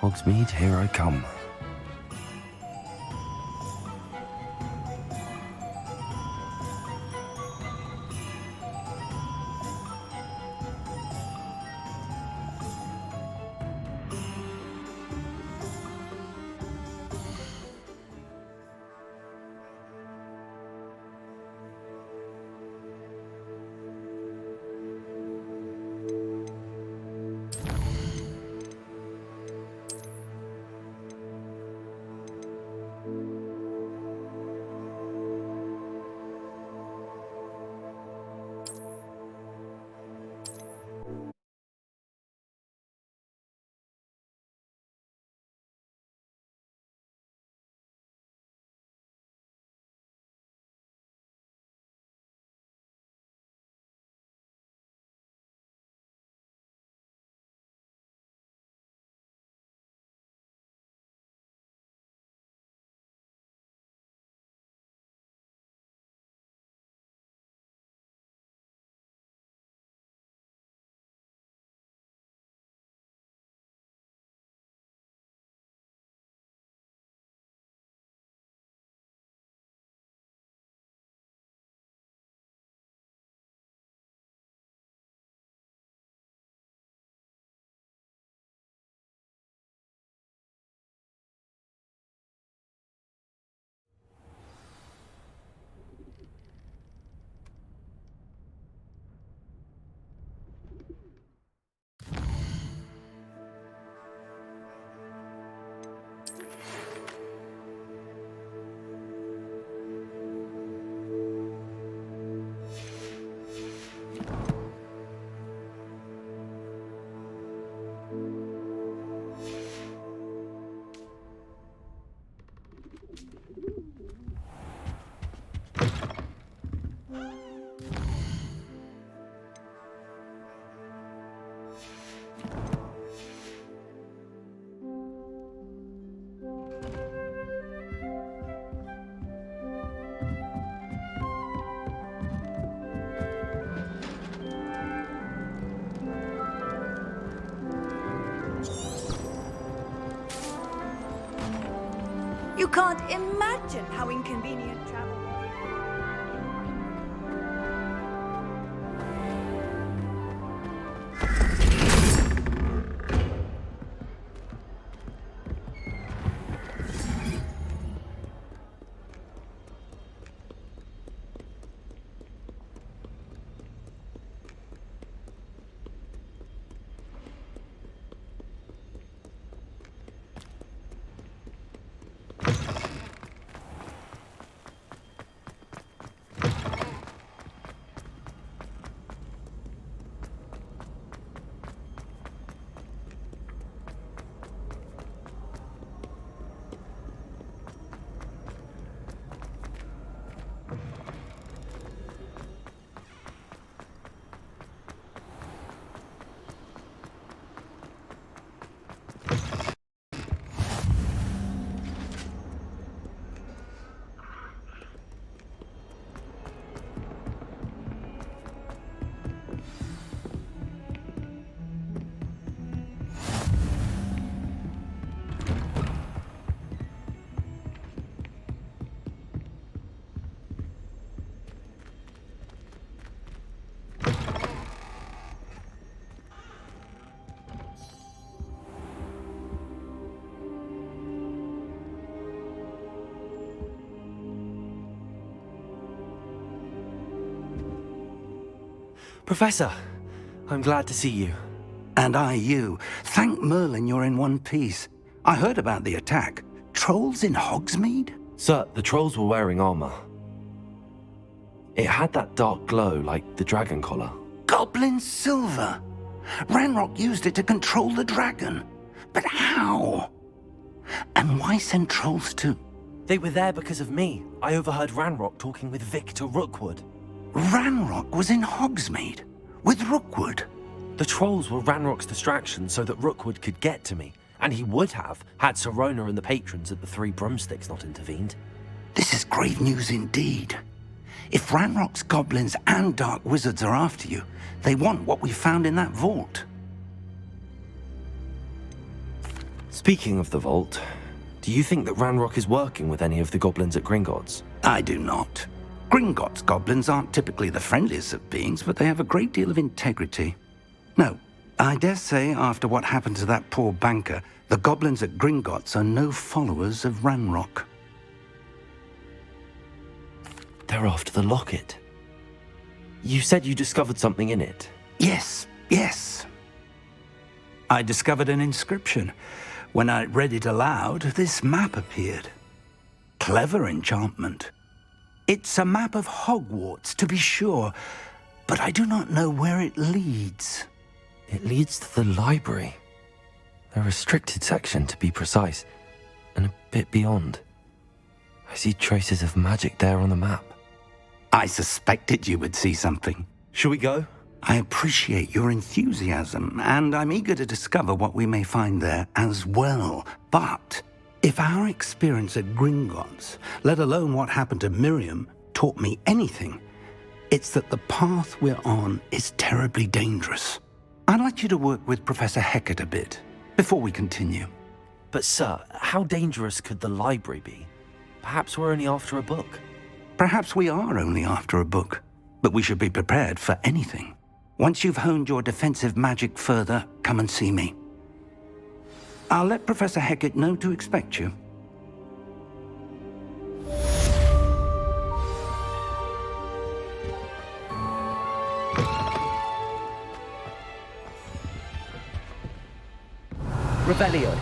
Hogsmeade, here I come. You can't imagine how inconvenient travel. Professor, I'm glad to see you. And I you. Thank Merlin you're in one piece. I heard about the attack. Trolls in Hogsmeade? Sir, the trolls were wearing armor. It had that dark glow like the dragon collar. Goblin silver! Ranrock used it to control the dragon. But how? And why send trolls too? They were there because of me. I overheard Ranrock talking with Victor Rookwood. Ranrock was in Hogsmeade? With Rookwood? The trolls were Ranrock's distraction so that Rookwood could get to me. And he would have, had Sirona and the patrons at the Three Broomsticks not intervened. This is grave news indeed. If Ranrock's goblins and dark wizards are after you, they want what we found in that vault. Speaking of the vault, do you think that Ranrock is working with any of the goblins at Gringotts? I do not. Gringotts goblins aren't typically the friendliest of beings, but they have a great deal of integrity. No, I dare say after what happened to that poor banker, the goblins at Gringotts are no followers of Ranrock. They're after the locket. You said you discovered something in it. Yes. I discovered an inscription. When I read it aloud, this map appeared. Clever enchantment. It's a map of Hogwarts, to be sure, but I do not know where it leads. It leads to the library. A restricted section, to be precise, and a bit beyond. I see traces of magic there on the map. I suspected you would see something. Shall we go? I appreciate your enthusiasm, and I'm eager to discover what we may find there as well. But if our experience at Gringotts, let alone what happened to Miriam, taught me anything, it's that the path we're on is terribly dangerous. I'd like you to work with Professor Hecat a bit before we continue. But sir, how dangerous could the library be? Perhaps we're only after a book. Perhaps we are only after a book, but we should be prepared for anything. Once you've honed your defensive magic further, come and see me. I'll let Professor Hecat know to expect you. Revelio.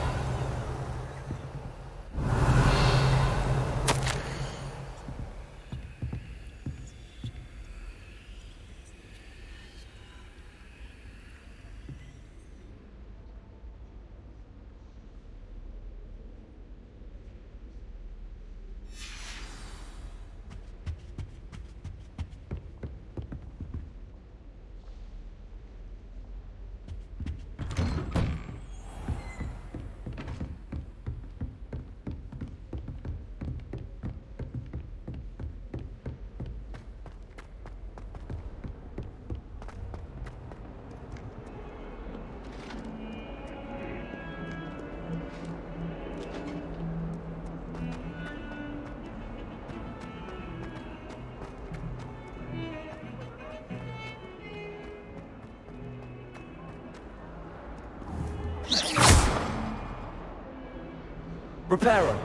Reparo.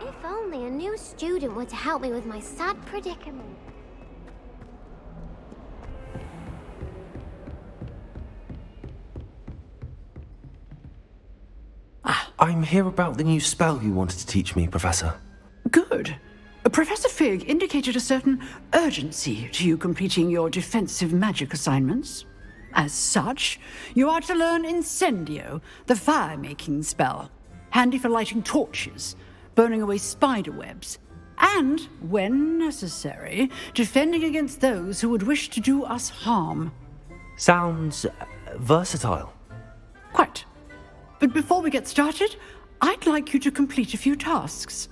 If only a new student were to help me with my sad predicament. I'm here about the new spell you wanted to teach me, Professor. Good. Professor Fig indicated a certain urgency to you completing your defensive magic assignments. As such, you are to learn Incendio, the fire-making spell, handy for lighting torches, burning away spider webs, and, when necessary, defending against those who would wish to do us harm. Sounds versatile. Quite. But before we get started, I'd like you to complete a few tasks.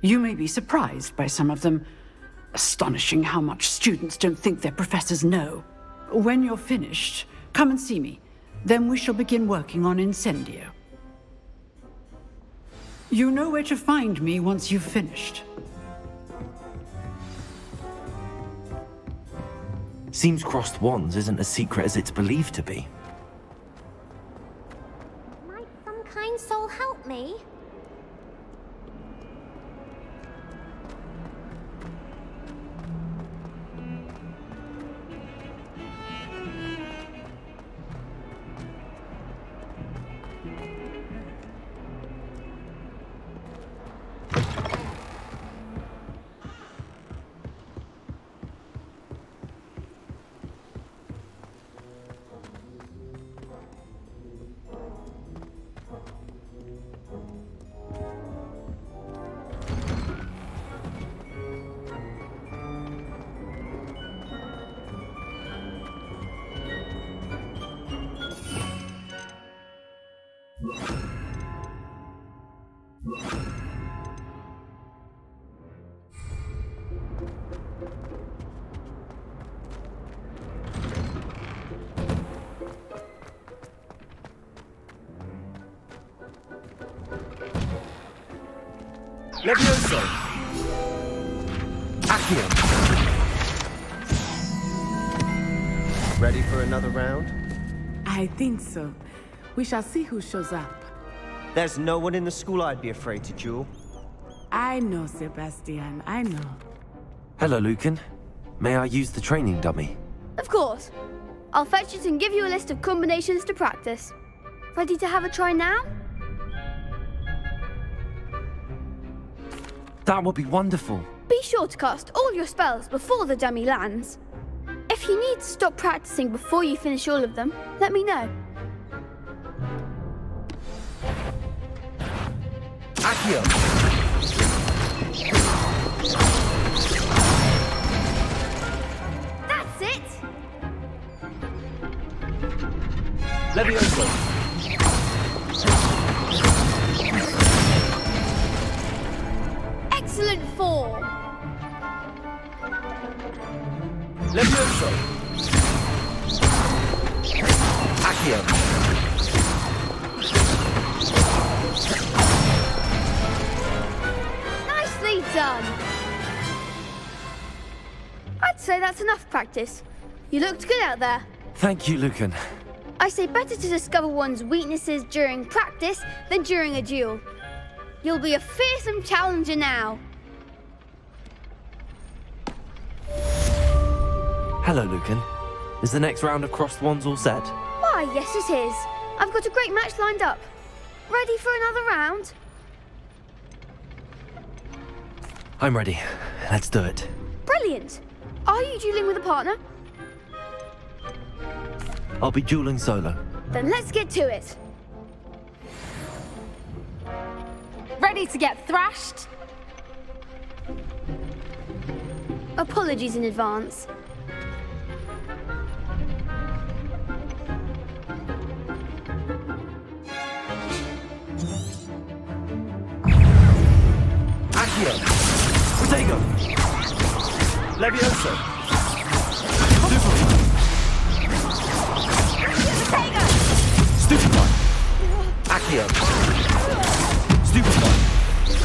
You may be surprised by some of them. Astonishing how much students don't think their professors know. When you're finished, come and see me. Then we shall begin working on Incendio. You know where to find me once you've finished. Seems crossed wands isn't as secret as it's believed to be. Might some kind soul help me? Levioso! Accio! Ready for another round? I think so. We shall see who shows up. There's no one in the school I'd be afraid to duel. I know, Sebastian, I know. Hello, Lucan. May I use the training dummy? Of course. I'll fetch it and give you a list of combinations to practice. Ready to have a try now? That would be wonderful. Be sure to cast all your spells before the dummy lands. If you need to stop practicing before you finish all of them, let me know. Accio! That's it! Levioso! Excellent form! Levioso! Accio! Nicely done! I'd say that's enough practice. You looked good out there. Thank you, Lucan. I say better to discover one's weaknesses during practice than during a duel. You'll be a fearsome challenger now. Hello, Lucan. Is the next round of crossed wands all set? Why, yes it is. I've got a great match lined up. Ready for another round? I'm ready. Let's do it. Brilliant. Are you dueling with a partner? I'll be dueling solo. Then let's get to it. Ready to get thrashed? Apologies in advance. Accio! Protego! Levioso! Stupefy! Accio! Stupefy!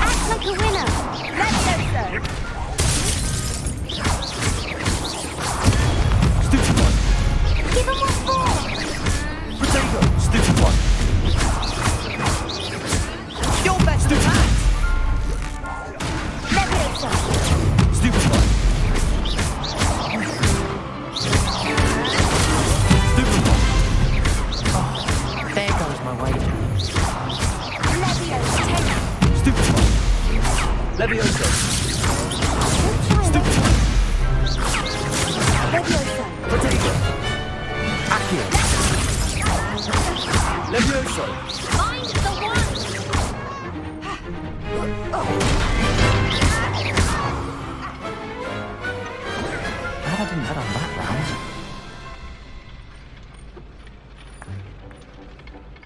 Act like a winner. Levioso! Stupefy! Give him what for. Protego! Stupefy! Your best match! Levioso! Stupefy! Stupefy! There goes my wager. Levioso! Stupefy! Levioso! Stupefy! Levioso! Protego! Accio! Levioso! Find the one. Glad I didn't bet on that round.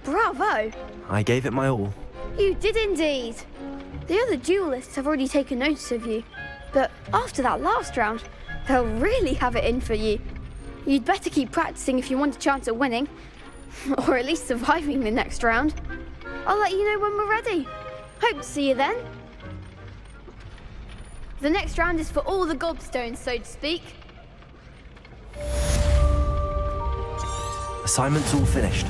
Bravo! I gave it my all. You did indeed. The other duelists have already taken notice of you. But after that last round, they'll really have it in for you. You'd better keep practicing if you want a chance at winning. Or at least surviving the next round. I'll let you know when we're ready. Hope to see you then. The next round is for all the gobstones, so to speak. Assignment's all finished.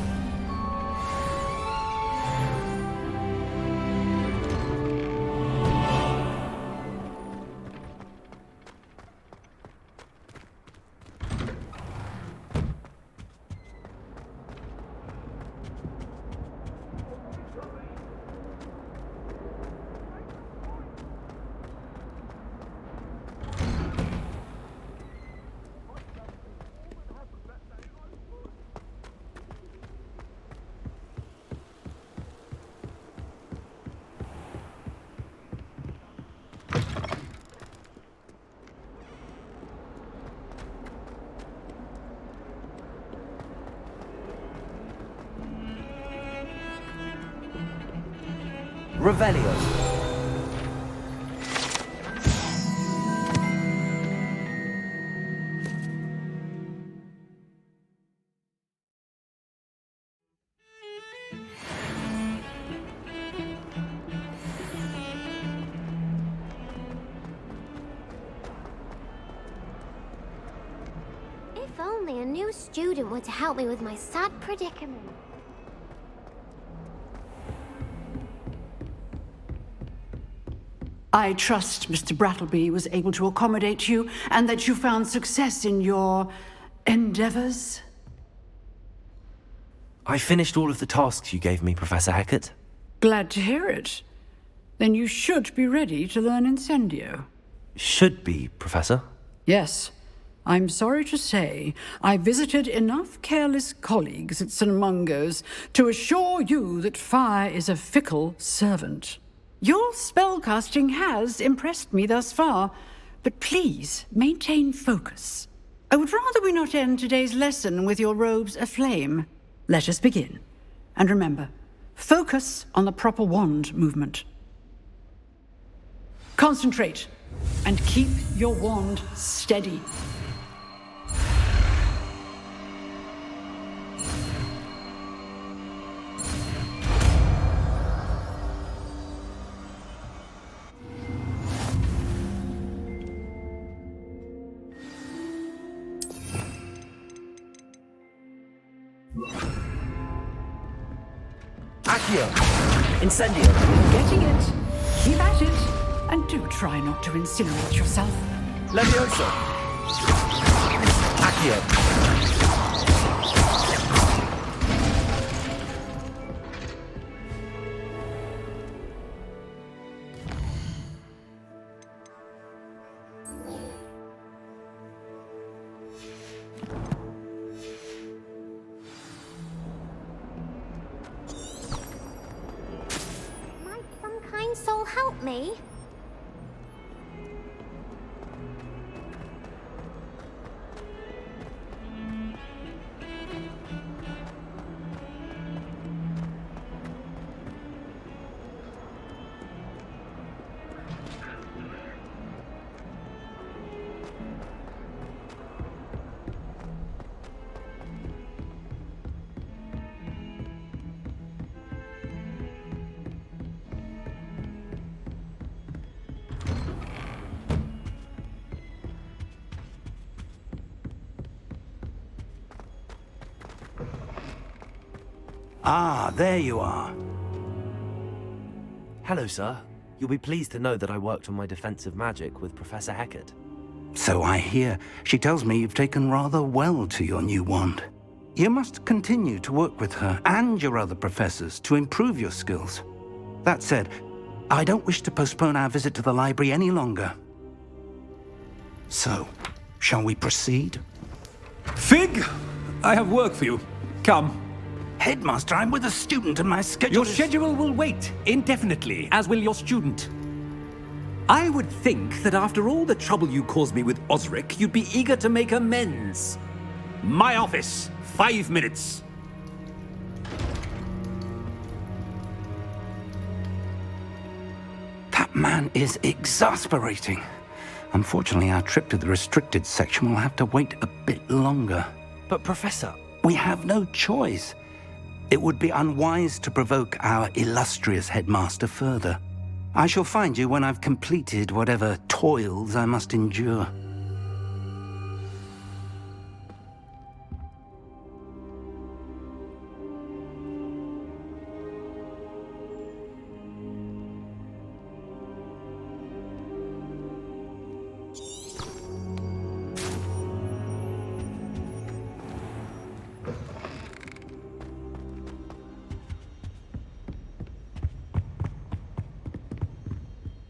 Revelio. If only a new student were to help me with my sad predicament. I trust Mr. Brattleby was able to accommodate you and that you found success in your endeavors. I finished all of the tasks you gave me, Professor Hecat. Glad to hear it. Then you should be ready to learn Incendio. Should be, Professor. Yes. I'm sorry to say, I visited enough careless colleagues at St. Mungo's to assure you that fire is a fickle servant. Your spellcasting has impressed me thus far, but please maintain focus. I would rather we not end today's lesson with your robes aflame. Let us begin. And remember, focus on the proper wand movement. Concentrate, and keep your wand steady. Accio. Incendio. Getting it. Keep at it. And do try not to incinerate yourself. Levioso. Accio. Might some kind soul help me? Ah, there you are. Hello, sir. You'll be pleased to know that I worked on my defensive magic with Professor Hecat. So I hear. She tells me you've taken rather well to your new wand. You must continue to work with her and your other professors to improve your skills. That said, I don't wish to postpone our visit to the library any longer. So, shall we proceed? Fig, I have work for you. Come. Headmaster, I'm with a student and my schedule Your is... schedule will wait indefinitely, as will your student. I would think that after all the trouble you caused me with Osric, you'd be eager to make amends. My office, 5 minutes. That man is exasperating. Unfortunately, our trip to the restricted section will have to wait a bit longer. But, Professor... We have no choice. It would be unwise to provoke our illustrious headmaster further. I shall find you when I've completed whatever toils I must endure.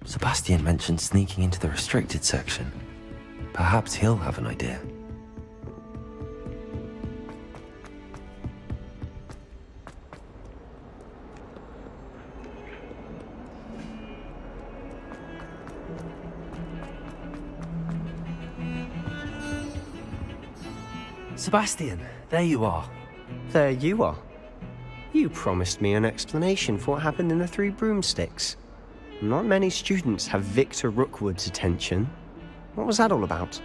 Sebastian mentioned sneaking into the restricted section. Perhaps he'll have an idea. Sebastian, there you are. There you are. You promised me an explanation for what happened in the Three Broomsticks. Not many students have Victor Rookwood's attention. What was that all about?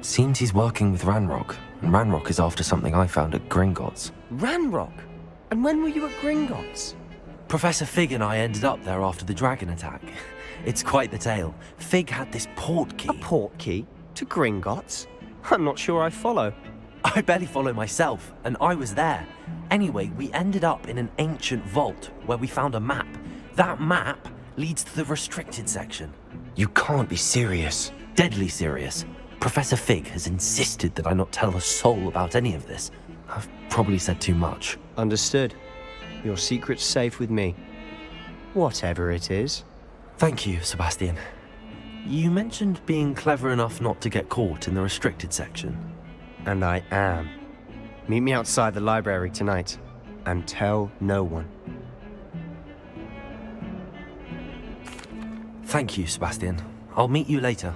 Seems he's working with Ranrock, and Ranrock is after something I found at Gringotts. Ranrock? And when were you at Gringotts? Professor Fig and I ended up there after the dragon attack. It's quite the tale. Fig had this port key. A port key? To Gringotts? I'm not sure I follow. I barely follow myself, and I was there. Anyway, we ended up in an ancient vault where we found a map. That map leads to the restricted section. You can't be serious. Deadly serious. Professor Fig has insisted that I not tell a soul about any of this. I've probably said too much. Understood. Your secret's safe with me. Whatever it is. Thank you, Sebastian. You mentioned being clever enough not to get caught in the restricted section. And I am. Meet me outside the library tonight, and tell no one. Thank you, Sebastian. I'll meet you later.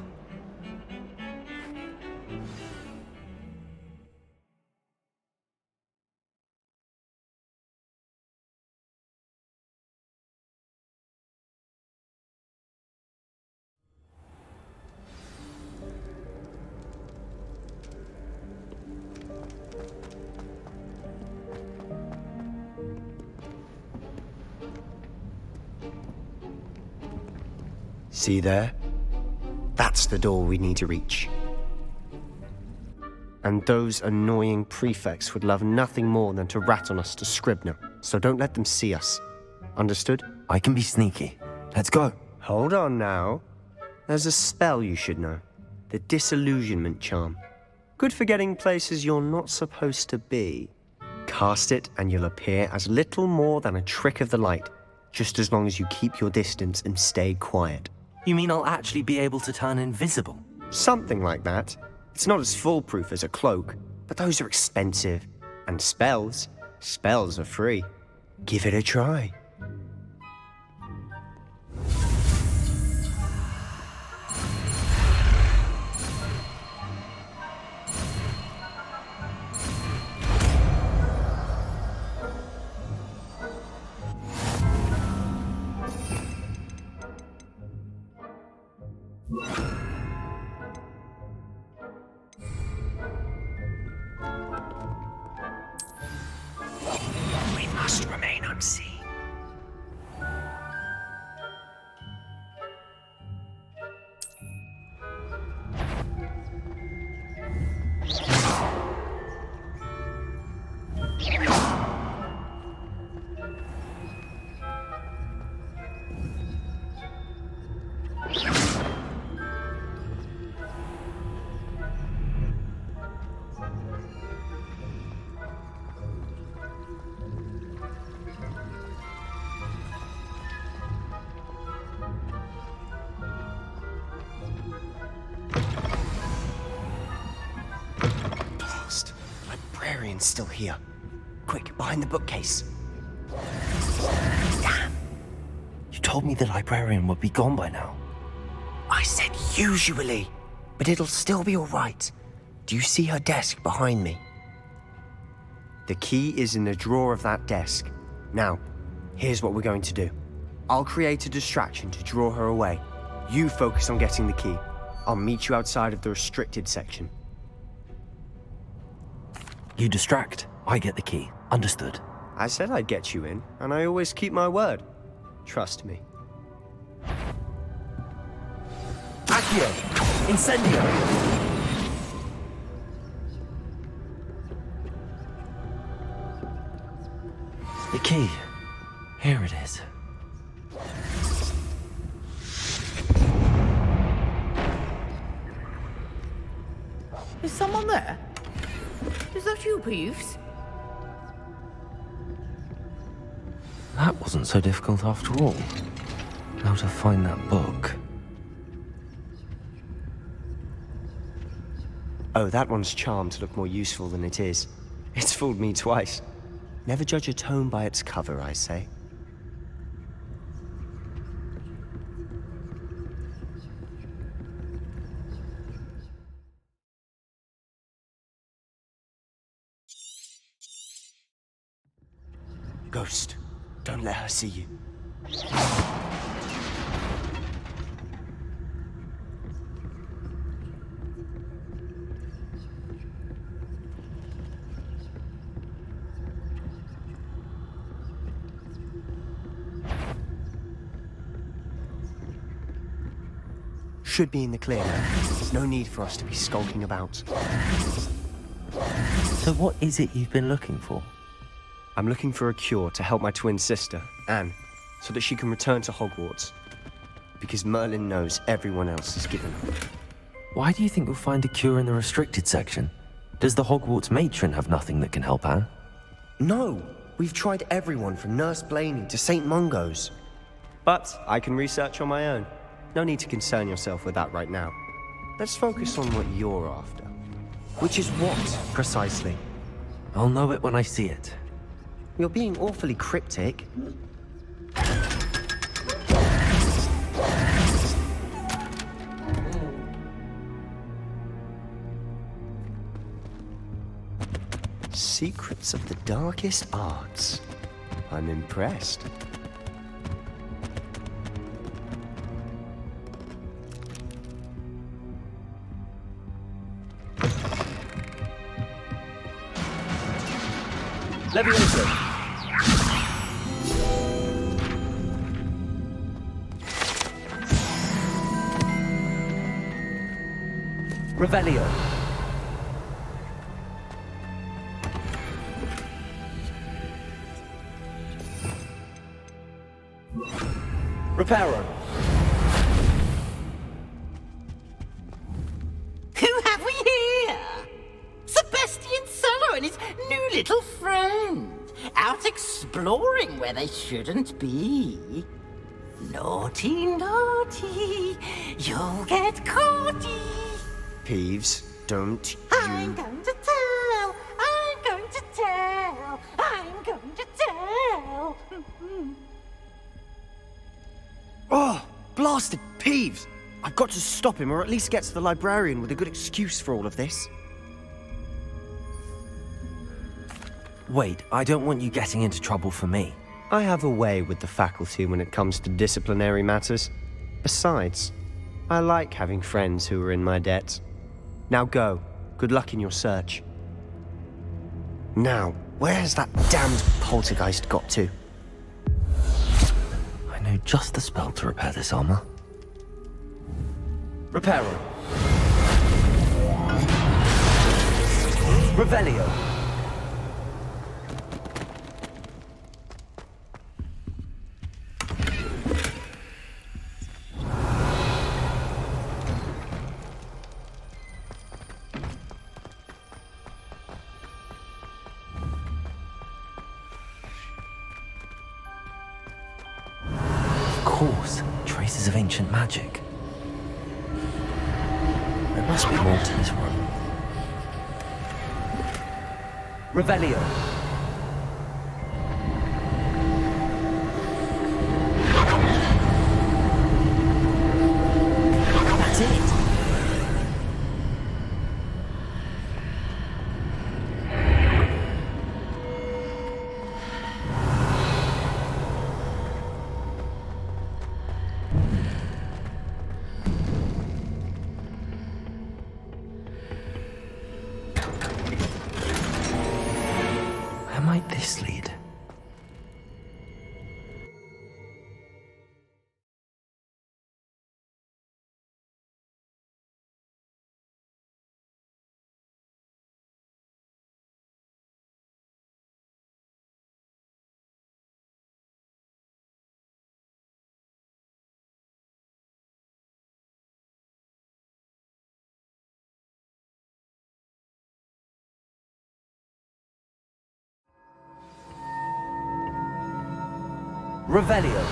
See there? That's the door we need to reach. And those annoying prefects would love nothing more than to rat on us to Scribner, so don't let them see us. Understood? I can be sneaky. Let's go. Hold on now. There's a spell you should know. The Disillusionment Charm. Good for getting places you're not supposed to be. Cast it and you'll appear as little more than a trick of the light, just as long as you keep your distance and stay quiet. You mean I'll actually be able to turn invisible? Something like that. It's not as foolproof as a cloak, but those are expensive. And spells are free. Give it a try. We must remain unseen. Librarian's still here. Quick, behind the bookcase. Damn. You told me the librarian would be gone by now. I said usually, but it'll still be all right. Do you see her desk behind me? The key is in the drawer of that desk. Now, here's what we're going to do. I'll create a distraction to draw her away. You focus on getting the key. I'll meet you outside of the restricted section. You distract, I get the key. Understood. I said I'd get you in, and I always keep my word. Trust me. Accio! Incendio! The key. Here it is. Is someone there? Is that you, Peeves? That wasn't so difficult after all. How to find that book. Oh, that one's charmed to look more useful than it is. It's fooled me twice. Never judge a tome by its cover, I say. Ghost, don't let her see you. should be in the clear now. There's no need for us to be skulking about. So what is it you've been looking for? I'm looking for a cure to help my twin sister, Anne, so that she can return to Hogwarts. Because Merlin knows everyone else is given up. Why do you think you'll find a cure in the restricted section? Does the Hogwarts matron have nothing that can help Anne? No! We've tried everyone from Nurse Blaney to St. Mungo's. But I can research on my own. No need to concern yourself with that right now. Let's focus on what you're after. Which is what, precisely? I'll know it when I see it. You're being awfully cryptic. Secrets of the darkest arts. I'm impressed. Leviosa. Revelio. Reparo. Who have we here? Sebastian Solo and his new little friend. Out exploring where they shouldn't be. Naughty, naughty. You'll get caughty. Peeves, don't I'm you... going to tell. I'm going to tell. I'm going to tell. Oh, blasted Peeves! I've got to stop him, or at least get to the librarian with a good excuse for all of this. Wait, I don't want you getting into trouble for me. I have a way with the faculty when it comes to disciplinary matters. Besides, I like having friends who are in my debt. Now go. Good luck in your search. Now, where has that damned poltergeist got to? I know just the spell to repair this armor. Reparo. Revelio. Of course, traces of ancient magic. There must be more to this room. Revelio. That's it. Where might this lead? Revelio.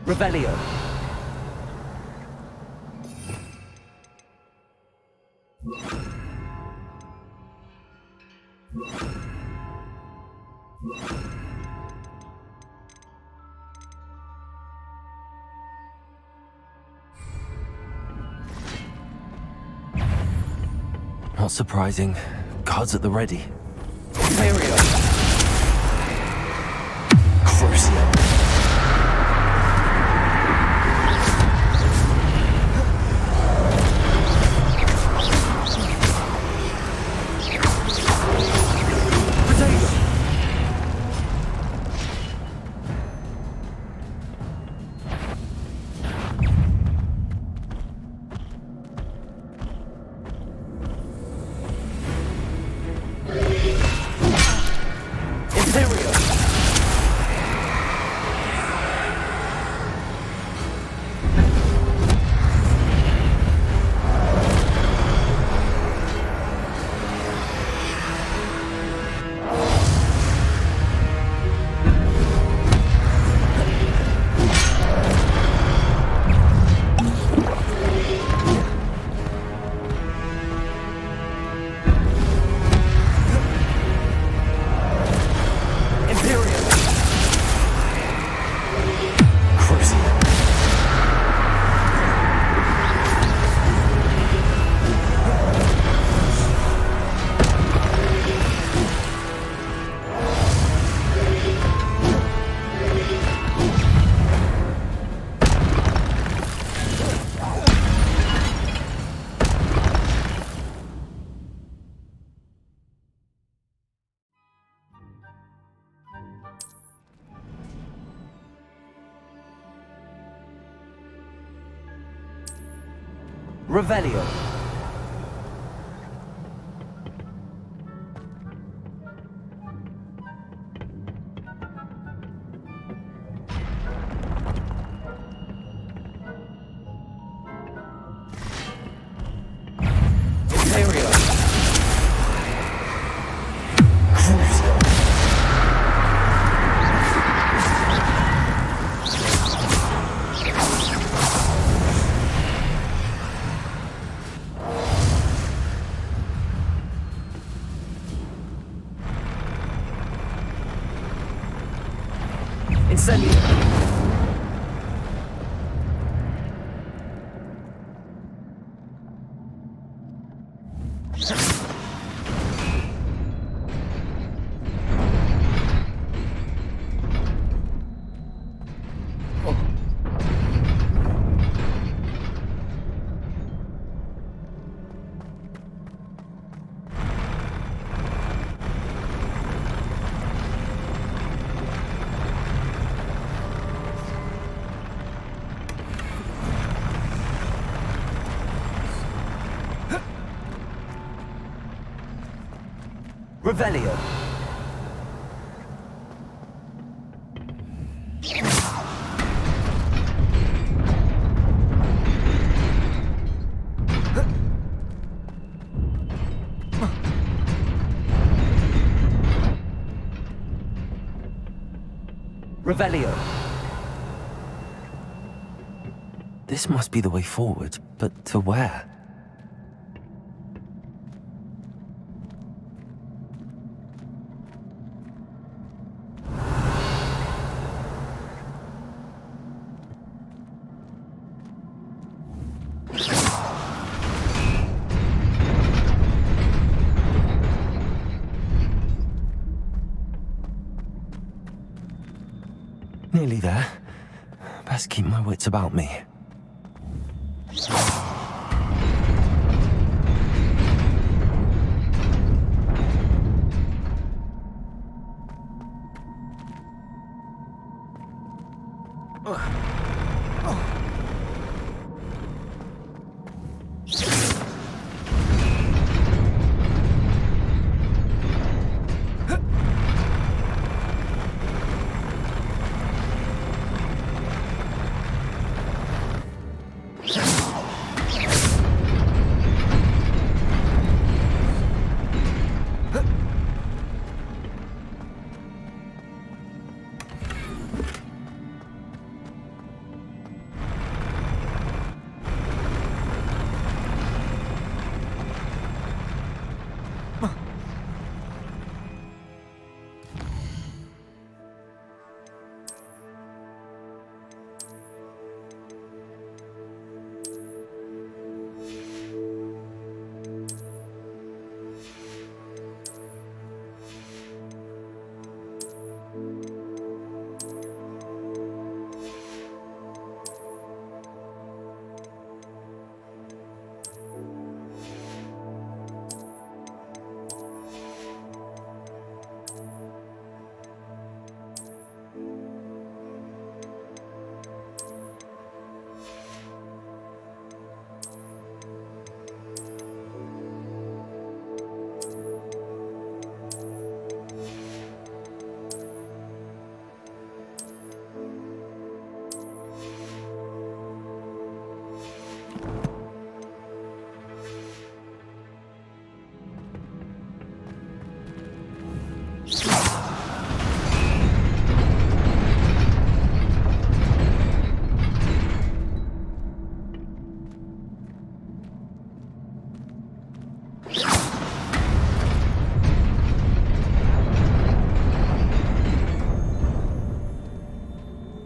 Revelio. Not surprising. Guards at the ready. Imperio. Crucio. Revelio. Incendio. Revelio. Revelio. This must be the way forward, but to where? Nearly there. Best keep my wits about me.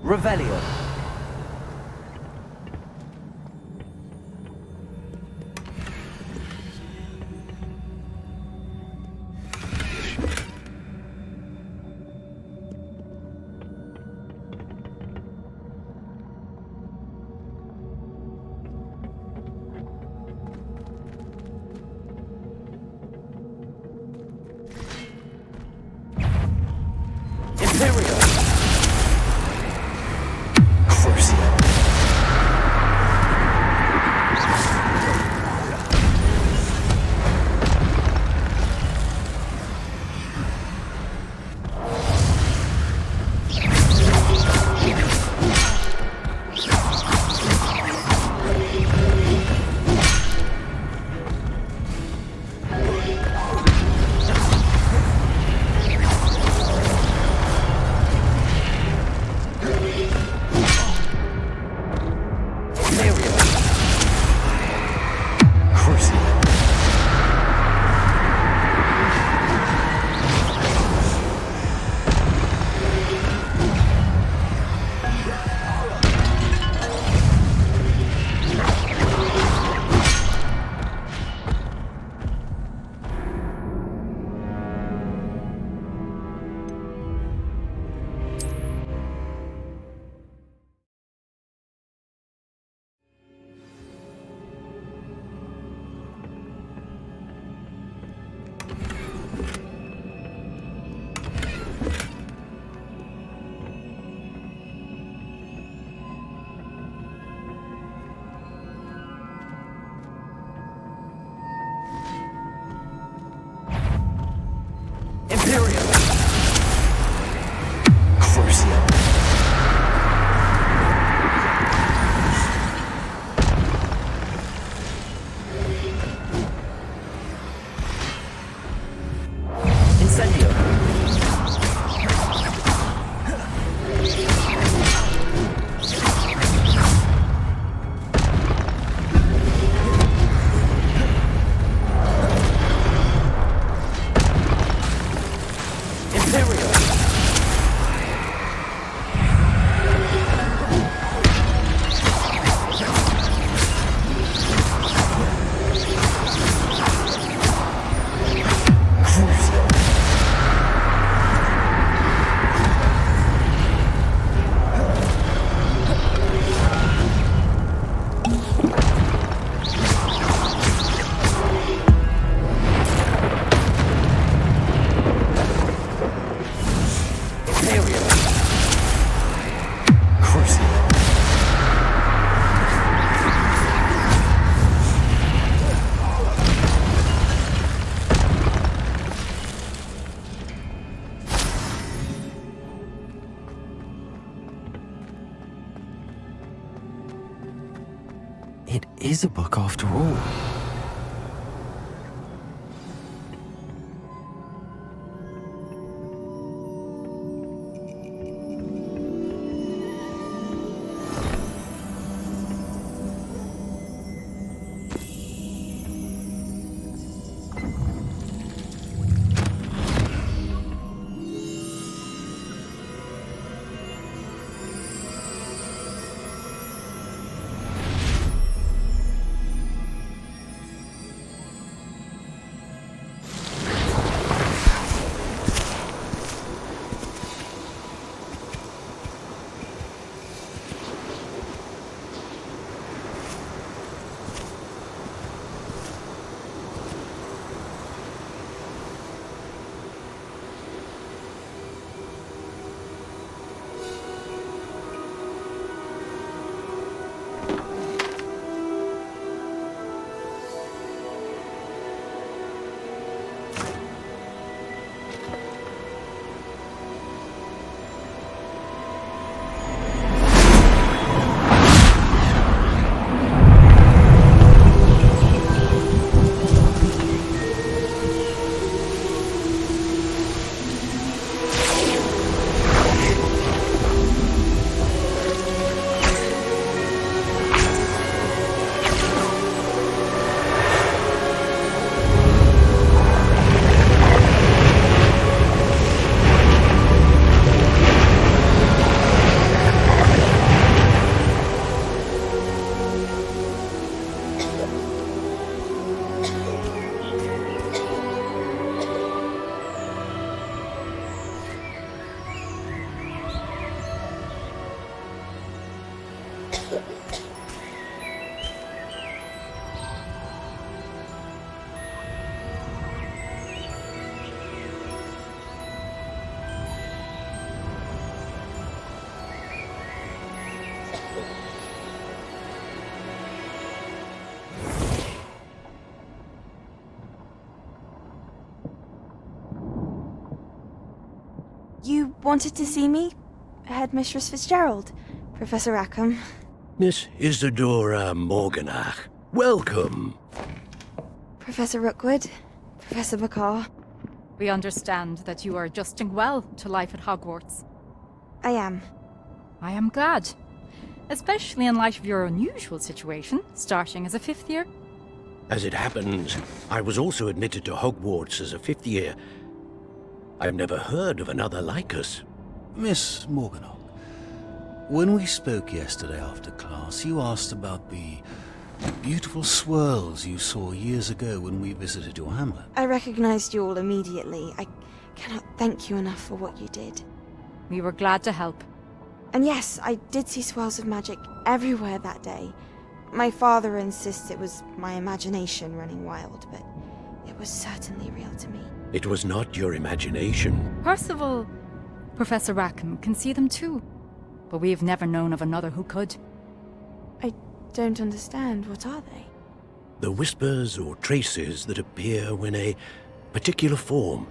Revelio. It is a book after all. You wanted to see me? Headmistress Fitzgerald? Professor Rackham? Miss Isadora Morganach, welcome. Professor Rookwood? Professor McCaw? We understand that you are adjusting well to life at Hogwarts. I am. I am glad. Especially in light of your unusual situation, starting as a 5th year. As it happens, I was also admitted to Hogwarts as a 5th year. I've never heard of another like us. Miss Morganach, when we spoke yesterday after class, you asked about the beautiful swirls you saw years ago when we visited your hamlet. I recognized you all immediately. I cannot thank you enough for what you did. We were glad to help. And yes, I did see swirls of magic everywhere that day. My father insists it was my imagination running wild, but it was certainly real to me. It was not your imagination. Percival, Professor Rackham can see them too, but we've never known of another who could. I don't understand. What are they? The whispers or traces that appear when a particular form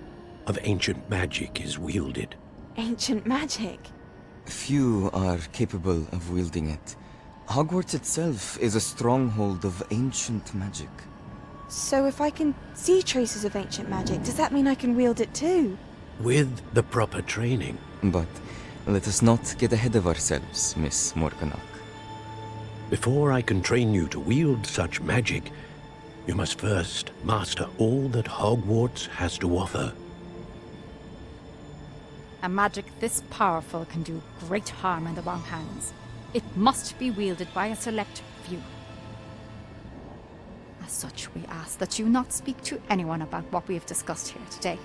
of ancient magic is wielded. Ancient magic? Few are capable of wielding it. Hogwarts itself is a stronghold of ancient magic. So if I can see traces of ancient magic, does that mean I can wield it too? With the proper training. But let us not get ahead of ourselves, Miss Morganach. Before I can train you to wield such magic, you must first master all that Hogwarts has to offer. A magic this powerful can do great harm in the wrong hands. It must be wielded by a select few. As such, we ask that you not speak to anyone about what we have discussed here today.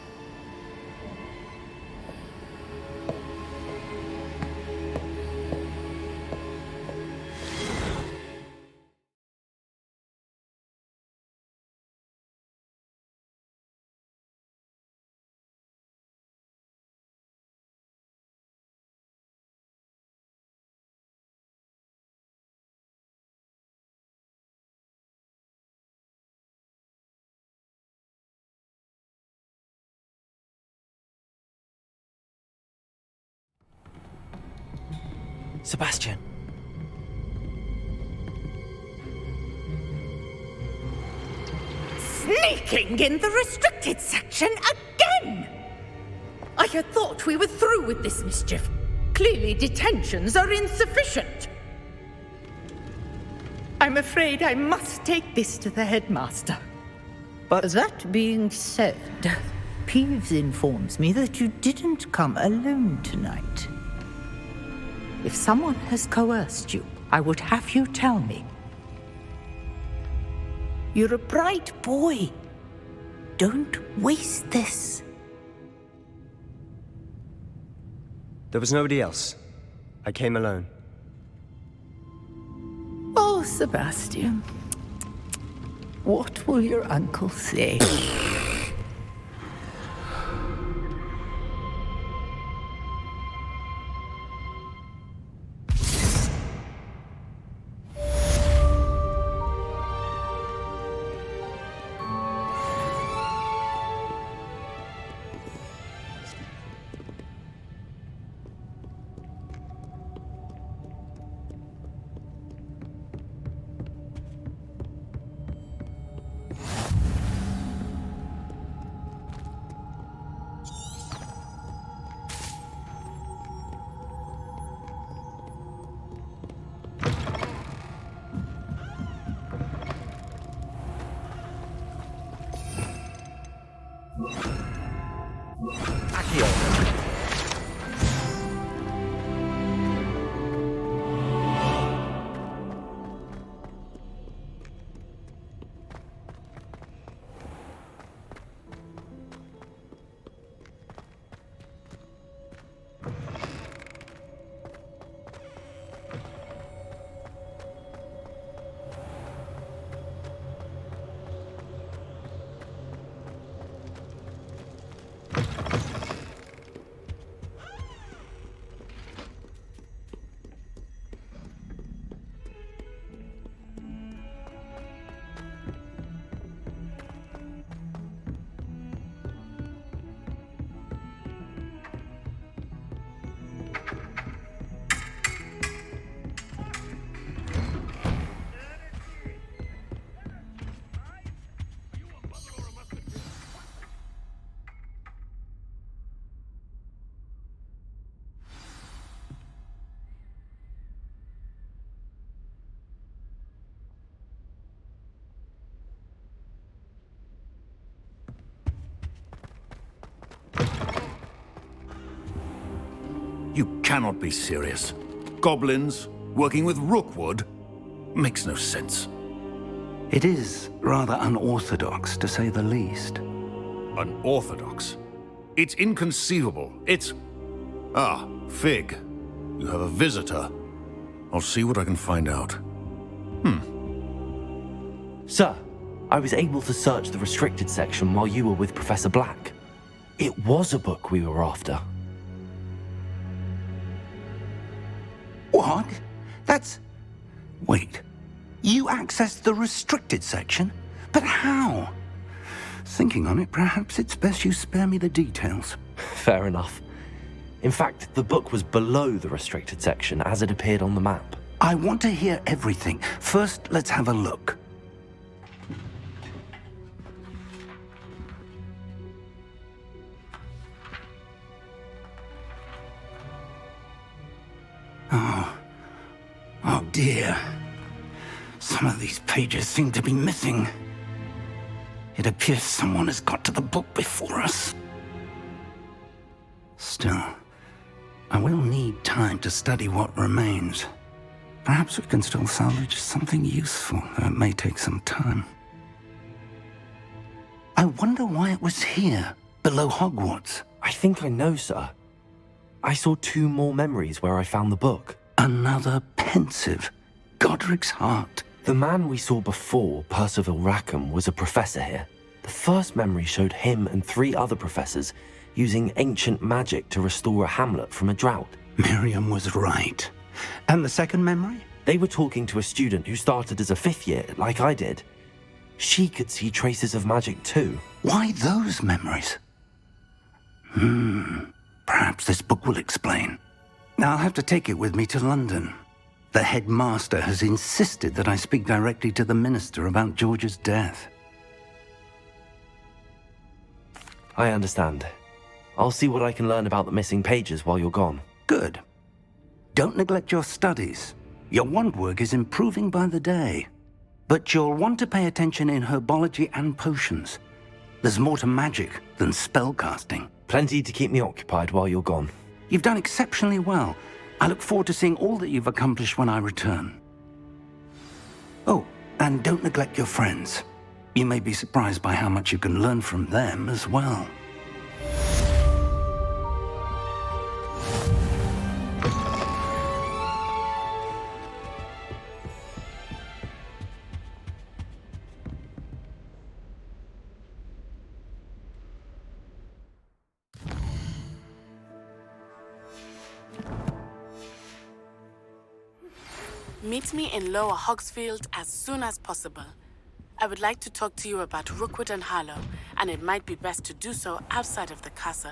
Sebastian. Sneaking in the restricted section again! I had thought we were through with this mischief. Clearly detentions are insufficient. I'm afraid I must take this to the headmaster. But that being said, Peeves informs me that you didn't come alone tonight. If someone has coerced you, I would have you tell me. You're a bright boy. Don't waste this. There was nobody else. I came alone. Oh, Sebastian. What will your uncle say? You cannot be serious. Goblins working with Rookwood? Makes no sense. It is rather unorthodox, to say the least. Unorthodox? It's inconceivable. It's... Ah, Fig. You have a visitor. I'll see what I can find out. Sir, I was able to search the restricted section while you were with Professor Black. It was a book we were after. What? That's... Wait. You accessed the restricted section? But how? Thinking on it, perhaps it's best you spare me the details. Fair enough. In fact, the book was below the restricted section as it appeared on the map. I want to hear everything. First, let's have a look. Oh dear. Some of these pages seem to be missing. It appears someone has got to the book before us. Still, I will need time to study what remains. Perhaps we can still salvage something useful, though it may take some time. I wonder why it was here, below Hogwarts. I think I know, sir. I saw 2 more memories where I found the book. Another pensive. Godric's heart. The man we saw before, Percival Rackham, was a professor here. The first memory showed him and 3 other professors using ancient magic to restore a hamlet from a drought. Miriam was right. And the second memory? They were talking to a student who started as a 5th year, like I did. She could see traces of magic too. Why those memories? Perhaps this book will explain. I'll have to take it with me to London. The headmaster has insisted that I speak directly to the minister about George's death. I understand. I'll see what I can learn about the missing pages while you're gone. Good. Don't neglect your studies. Your wand work is improving by the day. But you'll want to pay attention in herbology and potions. There's more to magic than spellcasting. Plenty to keep me occupied while you're gone. You've done exceptionally well. I look forward to seeing all that you've accomplished when I return. Oh, and don't neglect your friends. You may be surprised by how much you can learn from them as well. Meet me in Lower Hogsfield as soon as possible. I would like to talk to you about Rookwood and Harlow, and it might be best to do so outside of the castle.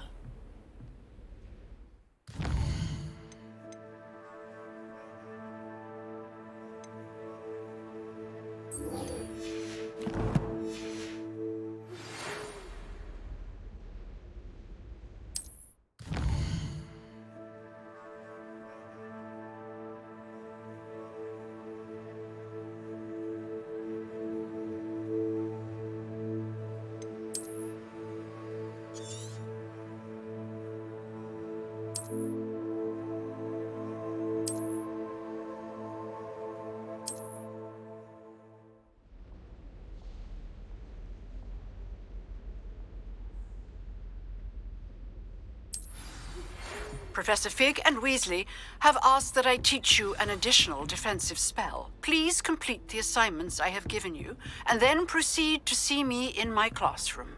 Professor Fig and Weasley have asked that I teach you an additional defensive spell. Please complete the assignments I have given you, and then proceed to see me in my classroom.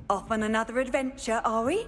Off on another adventure, are we?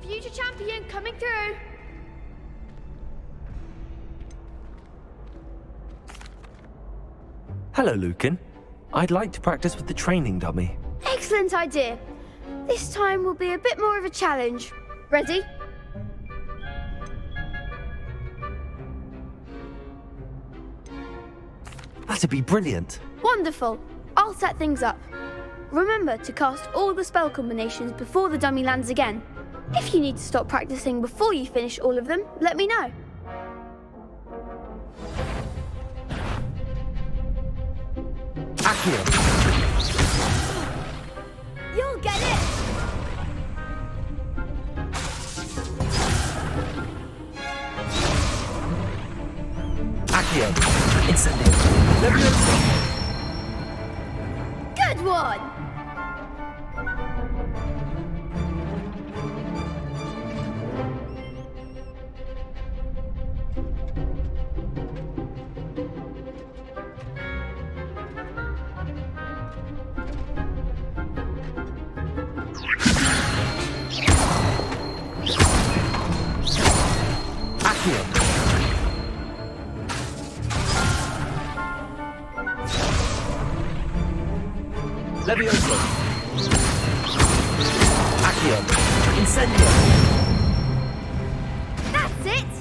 Future champion coming through. Hello, Lucan. I'd like to practice with the training dummy. Excellent idea. This time will be a bit more of a challenge. Ready? That'd be brilliant. Wonderful. I'll set things up. Remember to cast all the spell combinations before the dummy lands again. If you need to stop practicing before you finish all of them, let me know. Accio. You'll get it! Accio. Incendio. Good one! Levioso. Accio. Incendio. That's it!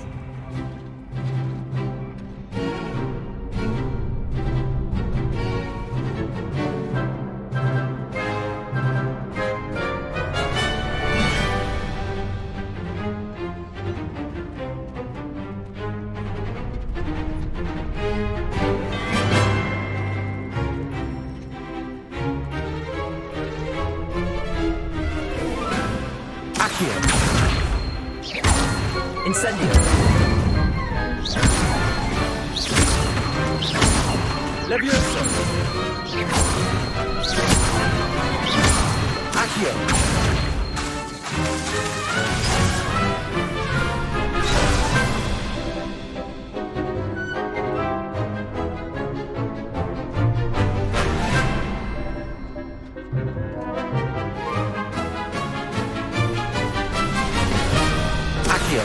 Accio. Incendio. Levioso. Accio. Accio.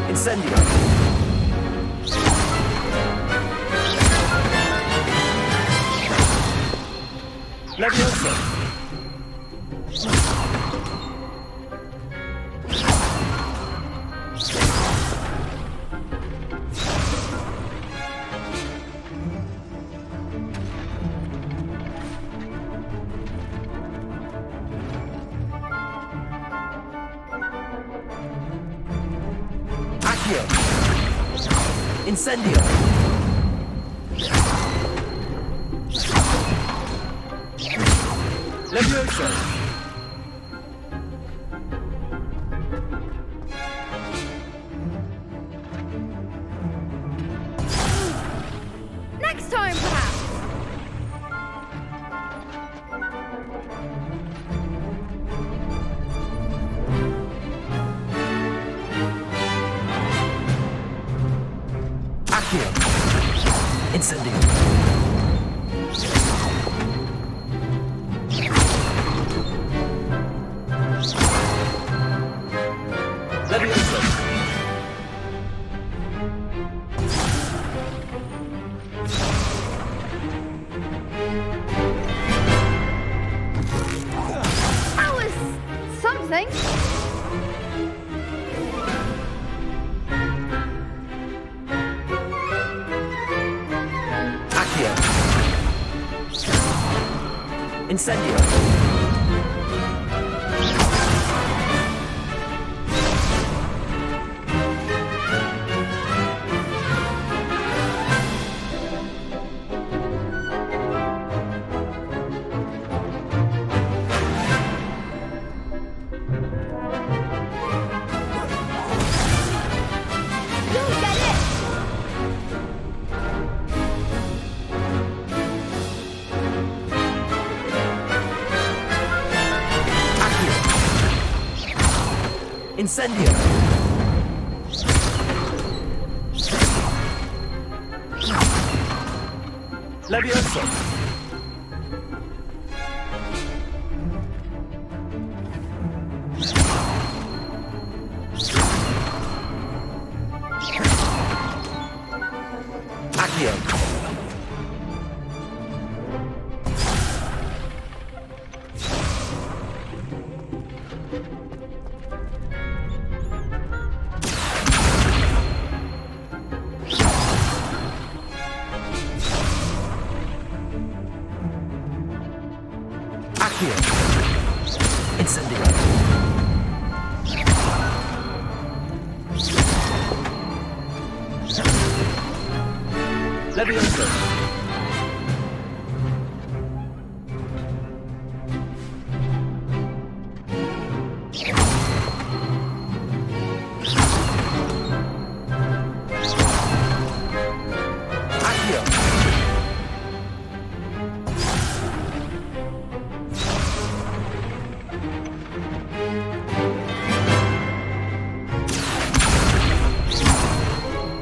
Incendio. Levioso. Accio. Incendio. Levioso. Next time, perhaps. Accio. Incendio. Levioso. That was something. Accio. Incendio. You'll get it. Incendio. Levioso. Accio. Accio. Incendio. Levioso. Accio.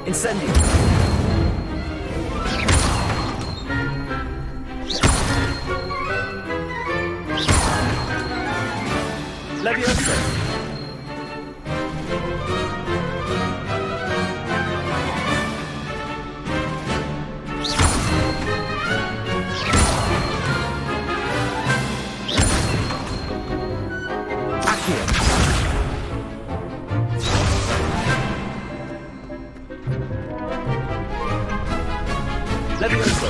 Incendio. Levioso. Accio. Levioso.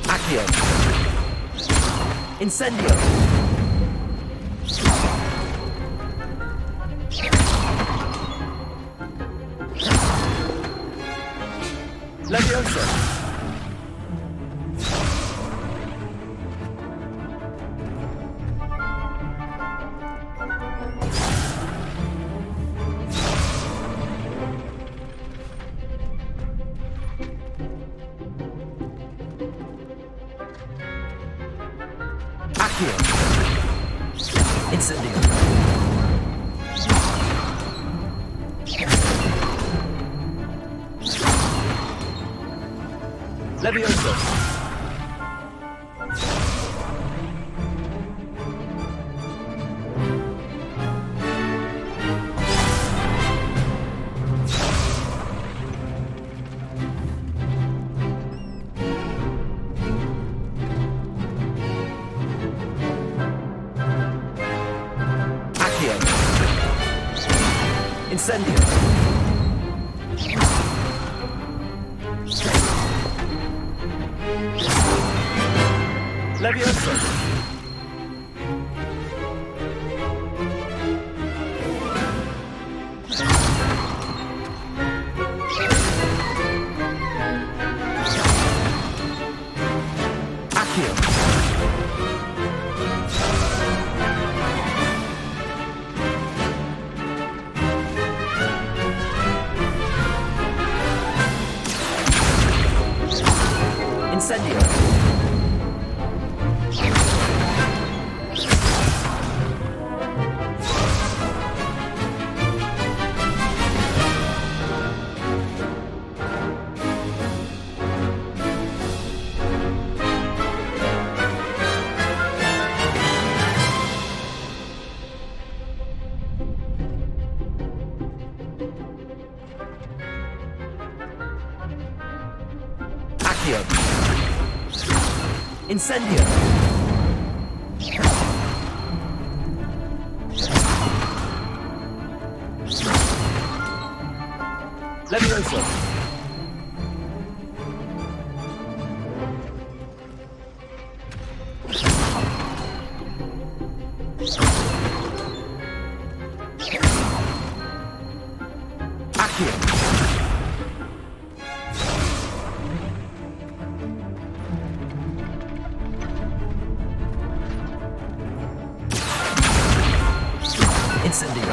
Accio. Incendio. Leviosa! Incendio. Leviosa. Incendio. Leviosa. Accio. Incendio. Accio. Incendio. Leviosa. Accio. Incendio.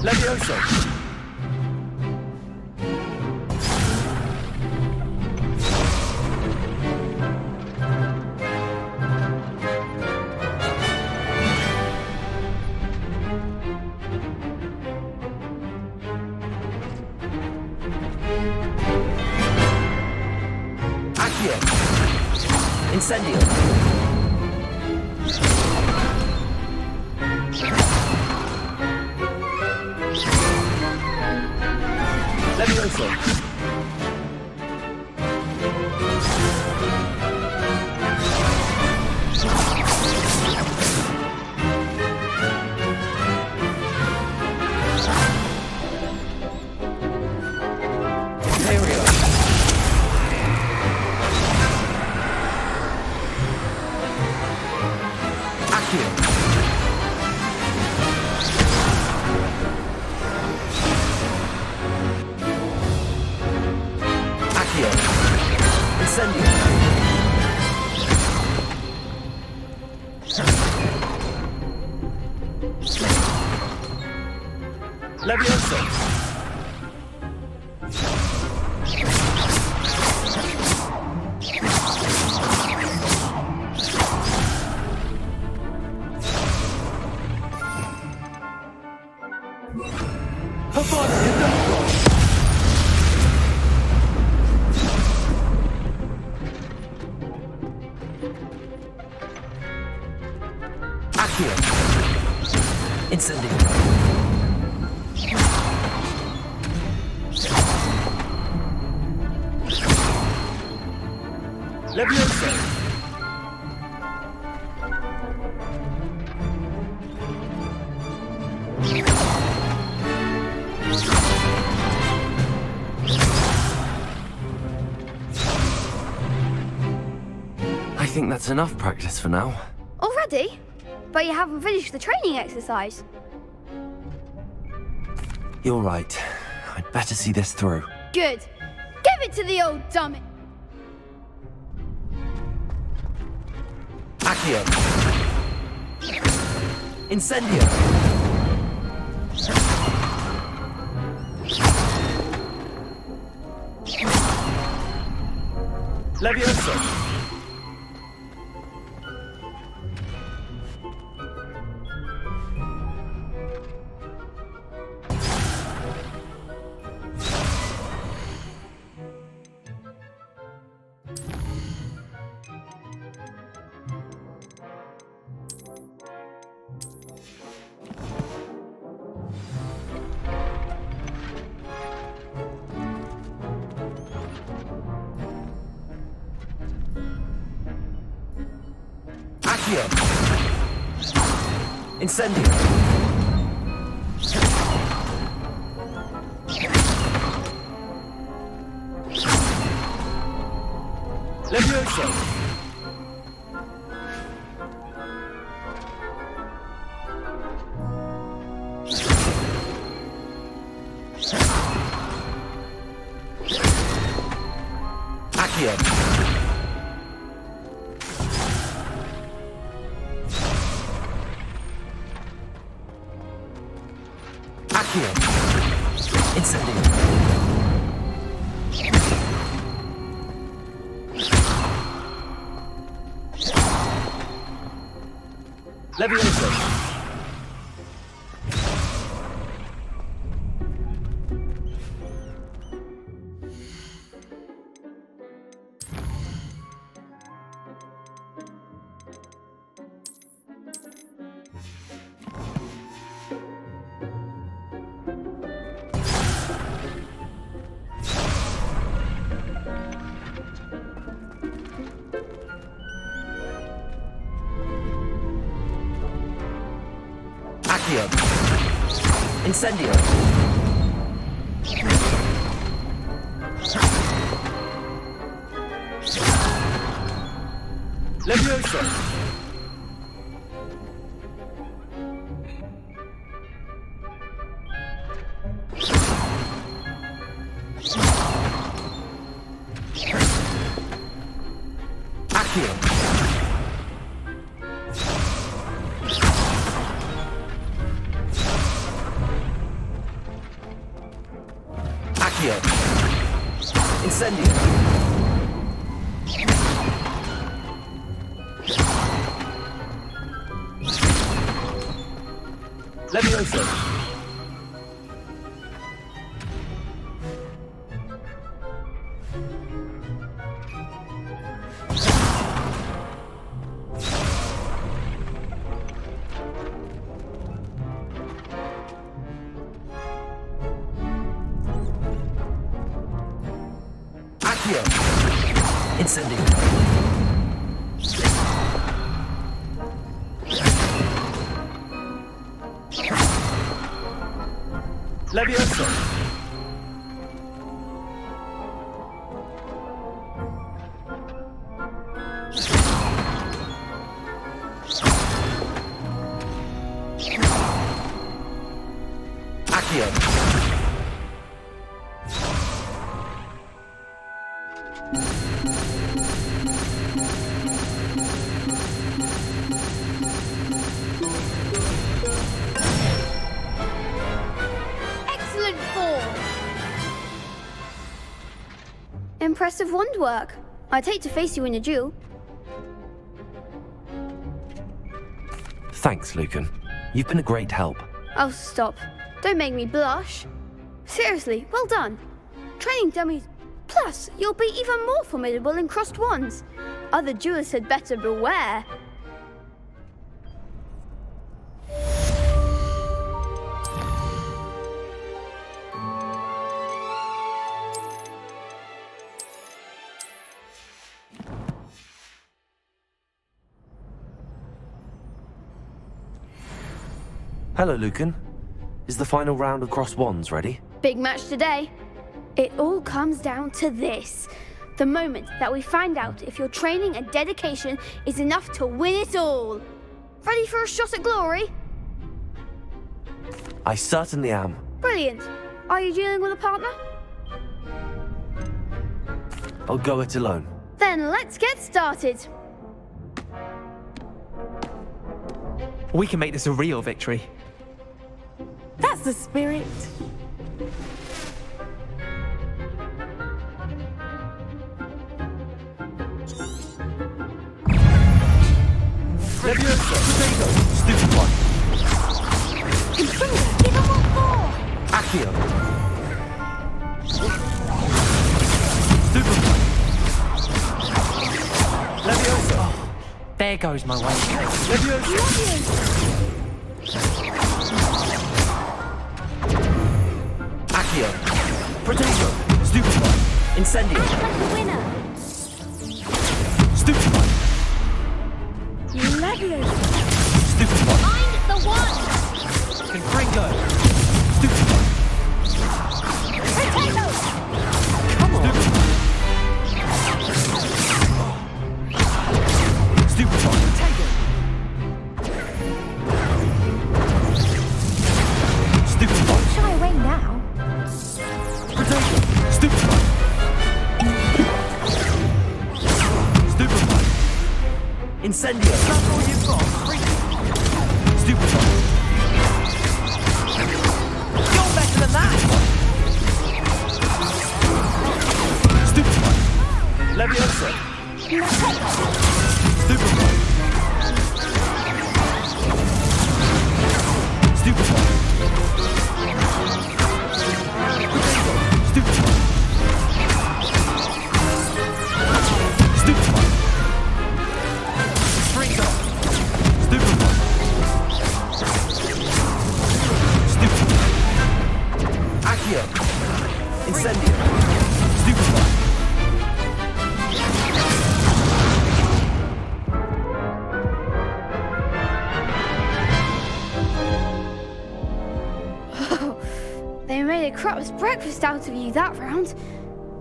Leviosa. Incendio. Leviosa. Incendio. Leviosa. Incendio. Leviosa. I think that's enough practice for now. Already? but you haven't finished the training exercise. You're right. I'd better see this through. Good. Give it to the old dummy. Accio! Incendio! Levioso! Incendio! Levioso! Accio! Accio! Incendio! Levioso! Accio! Incendio! Levioso! Accio! Accio! Incendio! Levioso! Accio! Incendio! Levioso! Accio! Excellent form. Impressive wand work. I'd hate to face you in a duel. Thanks, Lucan. You've been a great help. Oh, stop. Don't make me blush. Seriously, well done. Training dummies. Plus, you'll be even more formidable in crossed wands. Other duelists had better beware. Hello, Lucan. Is the final round of crossed wands ready? Big match today. It all comes down to this. The moment that we find out if your training and dedication is enough to win it all. Ready for a shot at glory? I certainly am. Brilliant. Are you dealing with a partner? I'll go it alone. Then let's get started. We can make this a real victory. That's the spirit. Leviosa! Potato! Stupid one! Improve! Give him what for! Accio! Stupid one! Leviosa! Oh, there goes my way. Leviosa! Accio! Potato! Stupid one! Incendio! Act like a winner. Stupid one! Leviosa! Stupid one! Find the one. Confringo! Stupid one! Potato! Come on. Stupid one! Stupid one! Shy away now. Potato! Stupid one! Stupid one! Incendio! That's all you've got! Stupid one! You're better than that. Stupid one! Leviosa! Stupid one! Stupid one! Potato! Stupid one! Stupid one! Stringo! Stupid one! Stupid one! Accio! Incendio! Stupid one! They made a crap's breakfast out of you that round.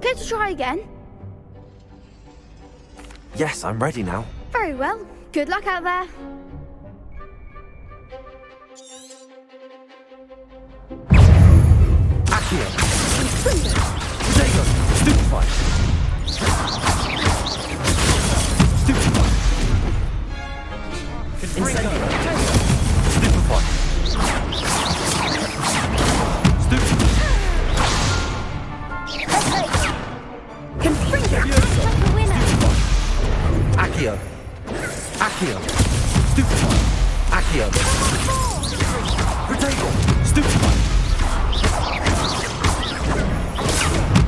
Care to try again? Yes, I'm ready now. Very well. Good luck out there. Accio! Potato! Stupefy! Stupefy! Incendio! Stupefy! Stupefy! Confringo! Act like a winner. Accio! Accio! Stupefy! Accio! Potato! Stupefy!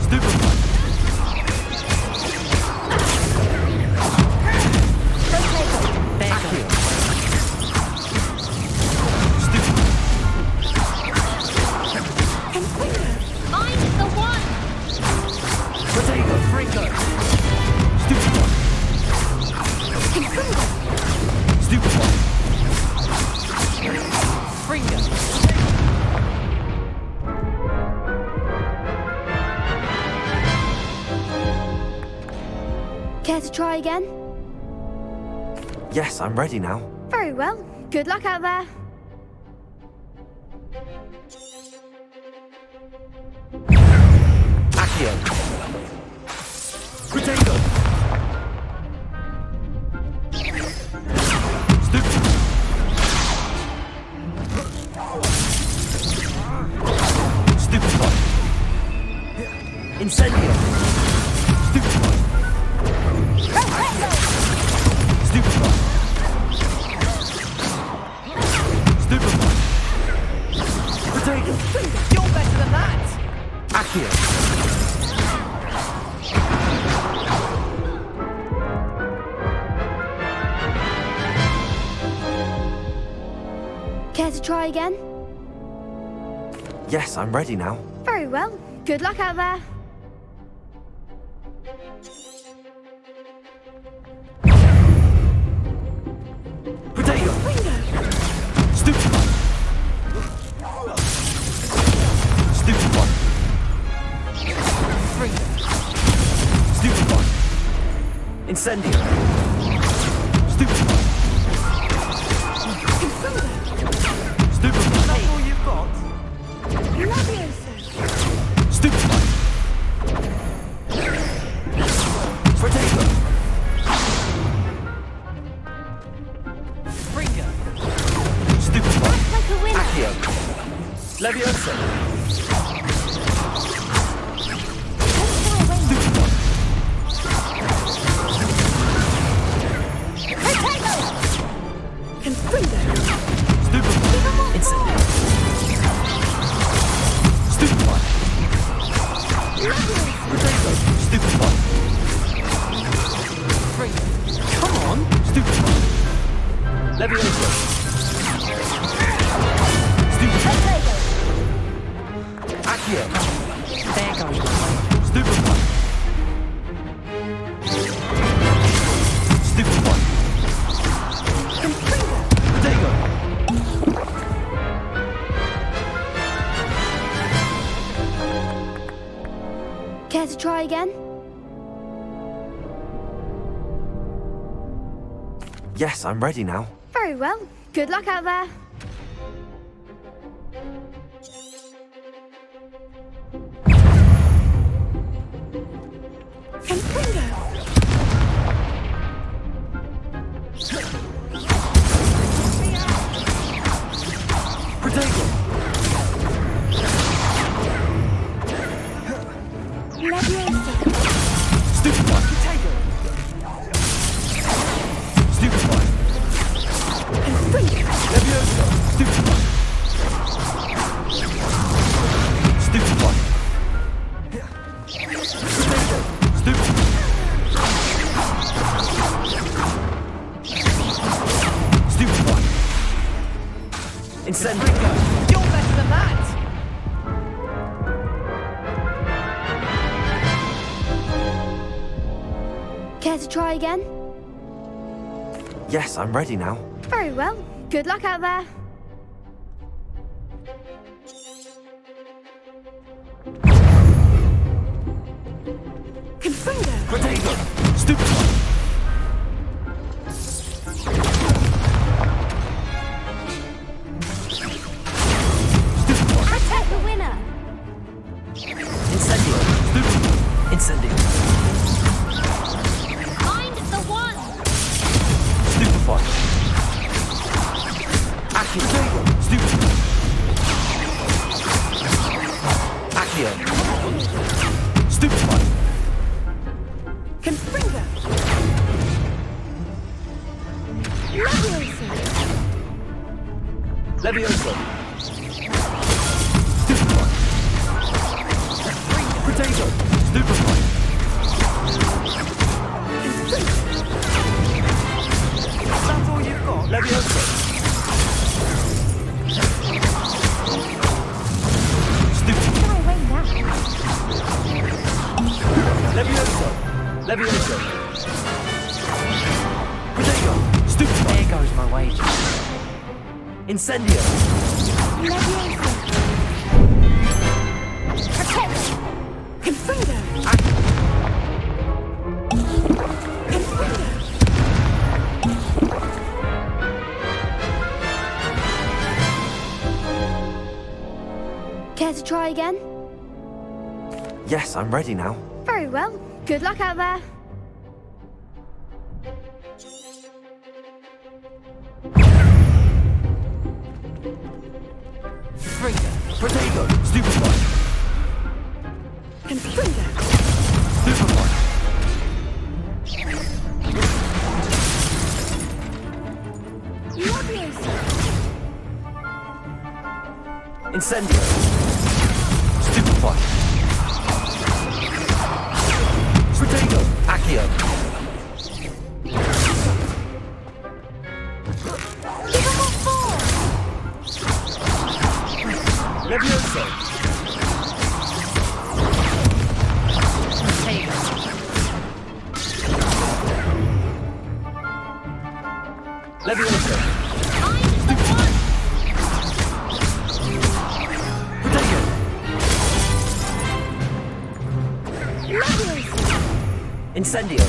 Stupefy! Accio! Find the one. Potato! Fringo! Stupefy! Stupefy! Fringo. Care to try again? Yes, I'm ready now. Very well. Good luck out there. Accio! Potato! Stupefy! Stupefy! Incendio! Stupefy! Stupefy! Stupefy! Potato! You're better than that. Accio! Care to try again? Yes, I'm ready now. Very well. Good luck out there. Potato! Stupefy! Stupefy! Stupefy! Incendio! Stupefy! Leviosa! Care to try again? Yes, I'm ready now. Very well. Good luck out there. Care to try again? Yes, I'm ready now. Very well. Good luck out there. Protego! Stupefy! Protect the winner! Incendio! Stupefy! Incendio! Find the one! Stupefy! Accio! Protego! Stupefy! Accio! Stupefy! Confringo! Leviosa! Leviosa! Stupefy! Protego! Stupefy! That's all you've got? Leviosa! Stupefy! Go away now. Leviosa! Leviosa! Protego! Stupefy! There goes my wages. Incendio! Leviosa! Protect! Confringo! Confringo! Care to try again? Yes, I'm ready now. Very well. Good luck out there. Protego! Stupefy! Confringo! Stupefy! Leviosa! Incendio! Stupefy! Protego! Accio! Give him a four! Leviosa! Leviosa! Protego! Leviosa! Incendio!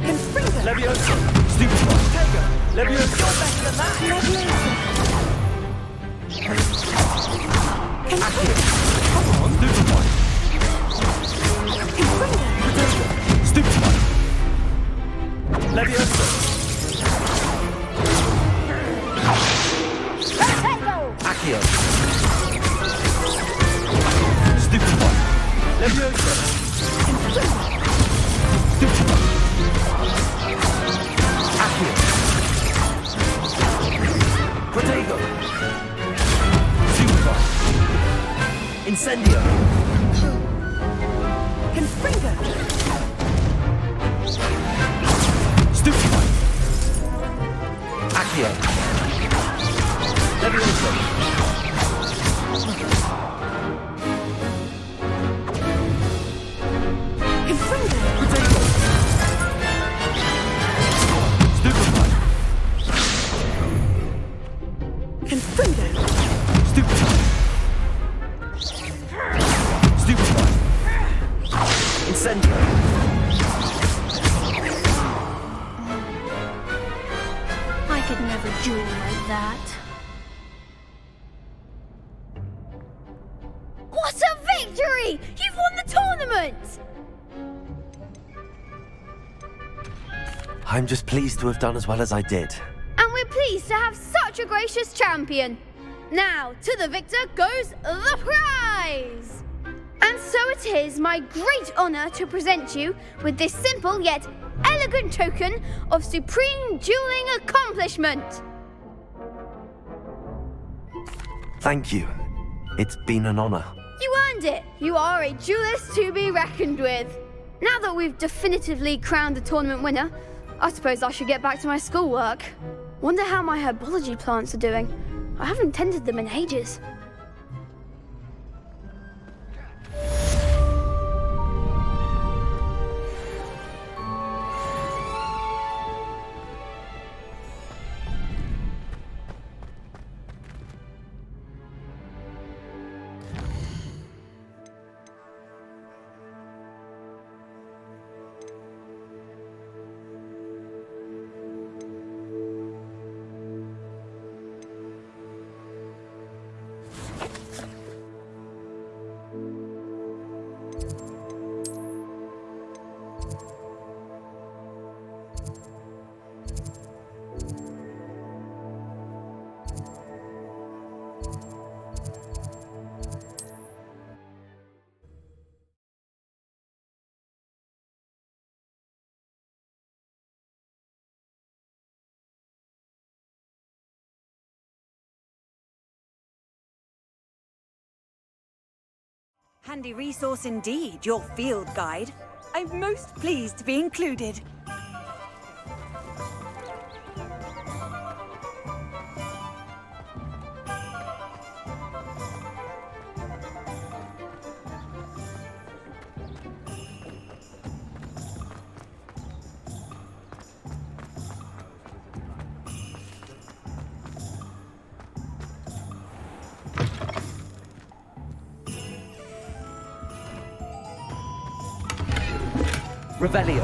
Confringo! Leviosa! Stupefy! Protego! Leviosa! You're better than that! Leviosa! Accio! Come on! Stupefy! Confringo! Protego! Stupefy! Leviosa! Protego! Super! Incendio! Confringo! Stupefy! Accio! Levioso! Confringo! Protego! Stupefy! Confringo! Stupefy! Stupefy! Incendio! I could never duel like that. What a victory! You've won the tournament! I'm just pleased to have done as well as I did. And we're pleased to have such a gracious champion. Now, to the victor goes the prize! And so it is my great honor to present you with this simple yet elegant token of supreme dueling accomplishment. Thank you. It's been an honor. You earned it. You are a duelist to be reckoned with. Now that we've definitively crowned the tournament winner, I suppose I should get back to my schoolwork. Wonder how my herbology plants are doing. I haven't tended them in ages. Handy resource indeed, your field guide. I'm most pleased to be included. Revelio.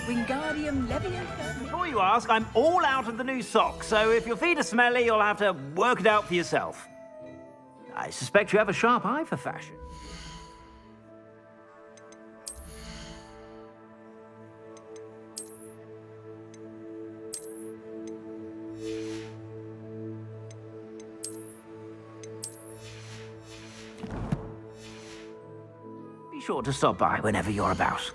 Wingardium Leviosa. Before you ask, I'm all out of the new socks, so if your feet are smelly, you'll have to work it out for yourself. I suspect you have a sharp eye for fashion. Be sure to stop by whenever you're about.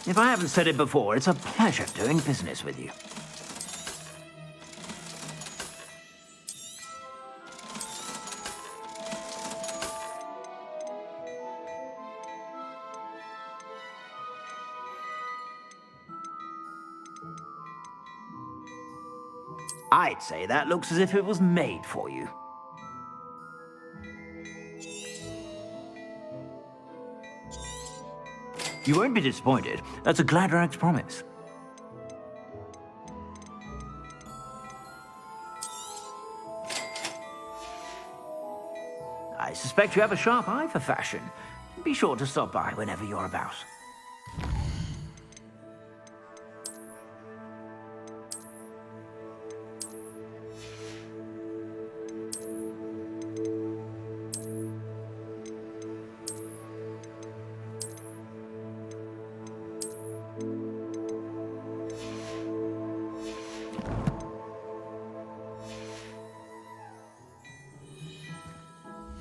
If I haven't said it before, it's a pleasure doing business with you. I'd say that looks as if it was made for you. You won't be disappointed. That's a Gladrag's promise. I suspect you have a sharp eye for fashion. Be sure to stop by whenever you're about.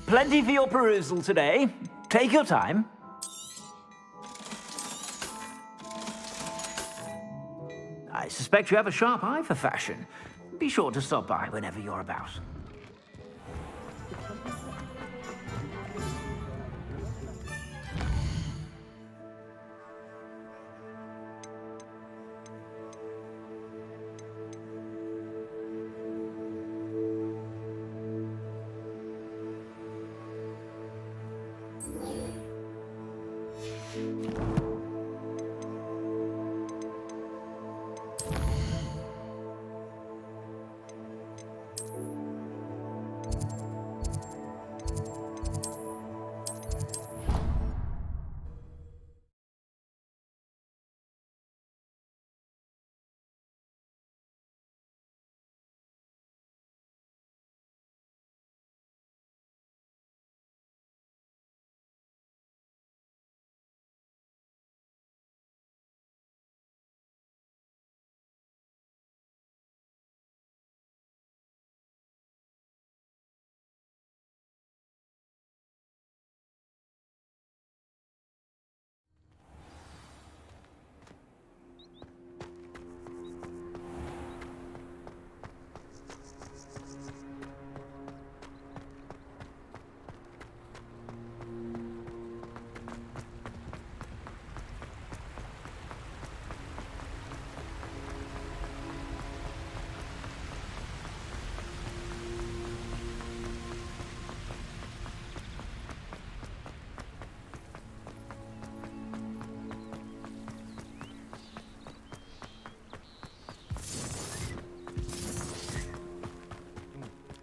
Plenty for your perusal today. Take your time. I suspect you have a sharp eye for fashion. Be sure to stop by whenever you're about.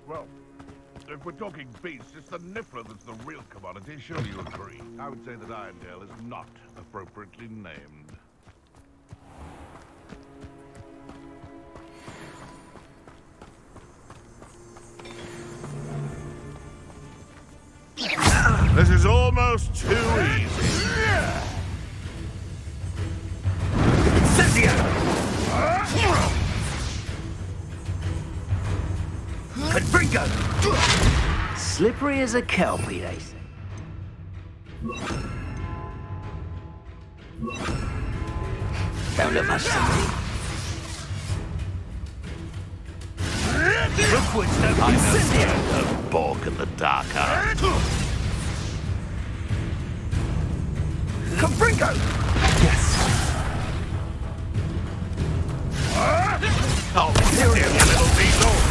Well, if we're talking beasts, it's the Niffler that's the real commodity. Surely you agree. I would say that Irondale is not appropriately named. This is almost too easy. Confringo! Slippery as a kelpie, they say. Don't look much to me. Rookwood's no A bog in the dark art. Confringo! Yes! Oh, serious little diesel!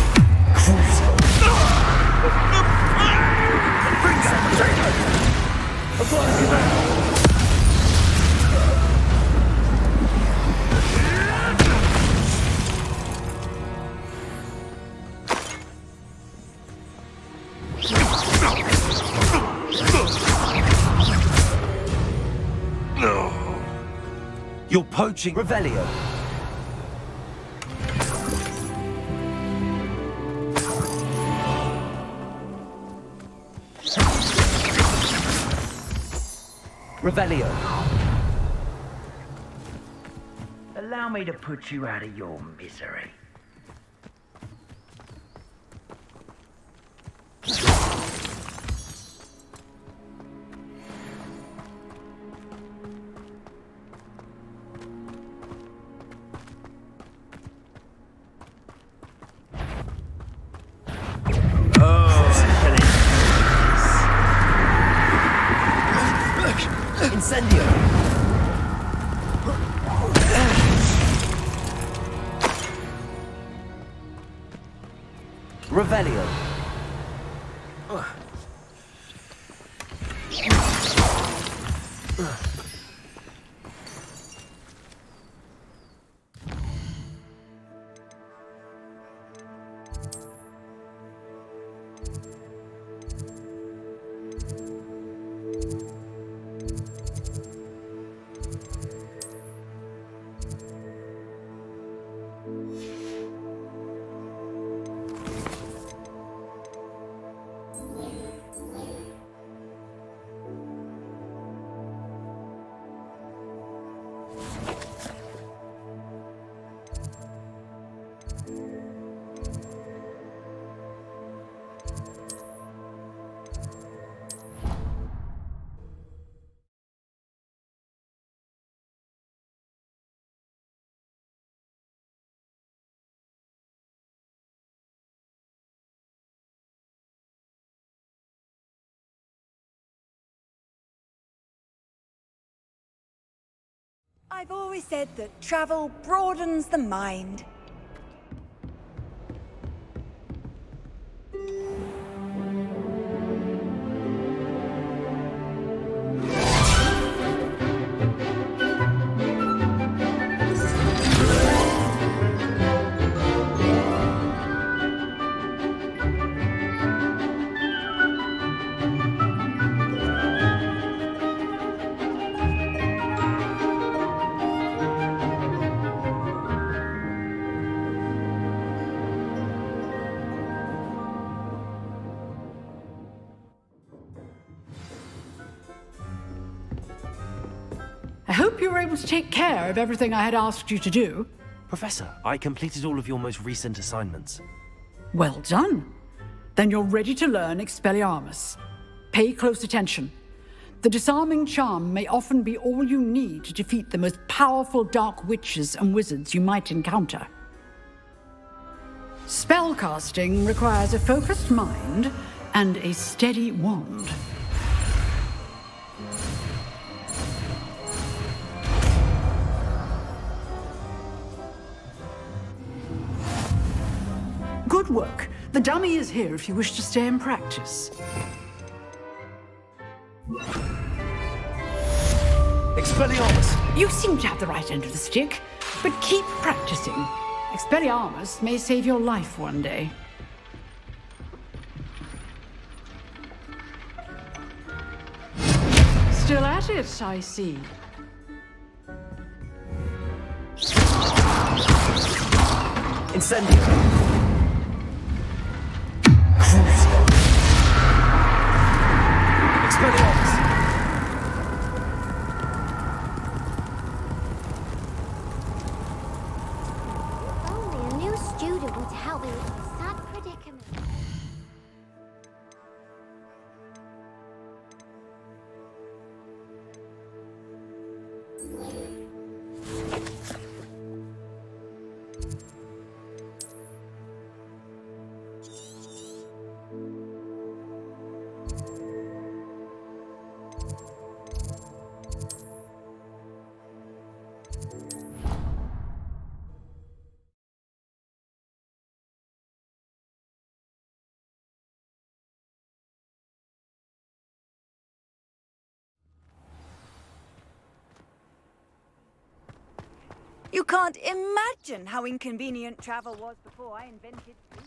You're poaching Revelio. Revelio. Allow me to put you out of your misery. Incendio! Revelio. I've always said that travel broadens the mind. I hope you were able to take care of everything I had asked you to do. Professor, I completed all of your most recent assignments. Well done. Then you're ready to learn Expelliarmus. Pay close attention. The disarming charm may often be all you need to defeat the most powerful dark witches and wizards you might encounter. Spellcasting requires a focused mind and a steady wand. Good work. The dummy is here if you wish to stay and practice. Expelliarmus! You seem to have the right end of the stick, but keep practicing. Expelliarmus may save your life one day. Still at it, I see. Incendio! Expelliarmus! Only a new student would help me with my sad predicament. You can't imagine how inconvenient travel was before I invented food.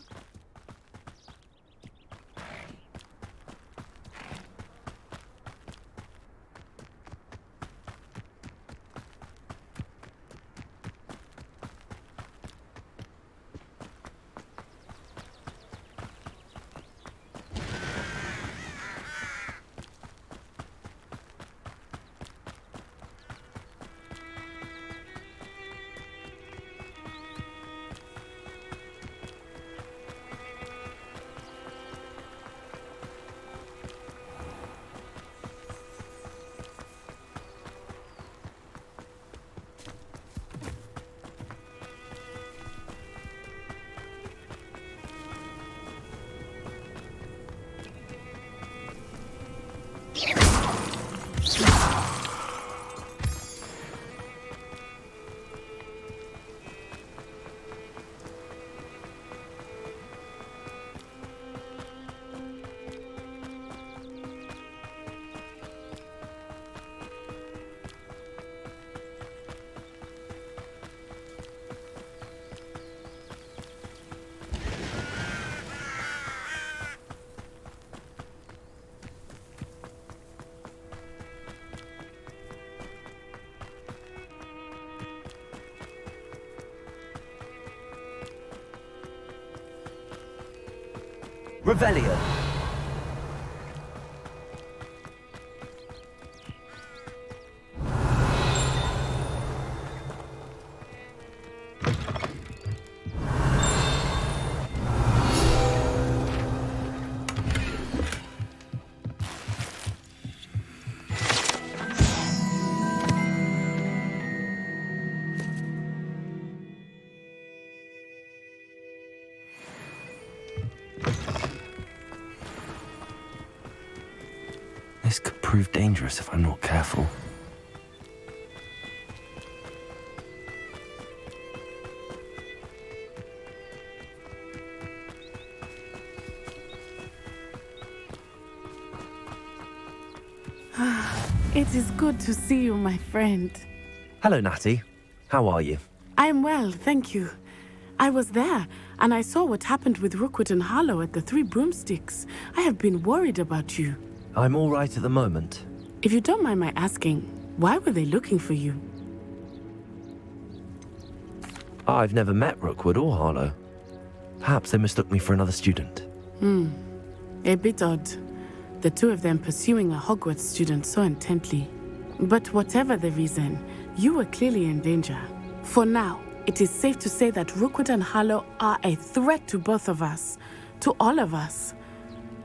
Revelio. This could prove dangerous if I'm not careful. It is good to see you, my friend. Hello, Natty. How are you? I am well, thank you. I was there, and I saw what happened with Rookwood and Harlow at the Three Broomsticks. I have been worried about you. I'm all right at the moment. If you don't mind my asking, why were they looking for you? I've never met Rookwood or Harlow. Perhaps they mistook me for another student. A bit odd. The two of them pursuing a Hogwarts student so intently. But whatever the reason, you were clearly in danger. For now, it is safe to say that Rookwood and Harlow are a threat to both of us. To all of us.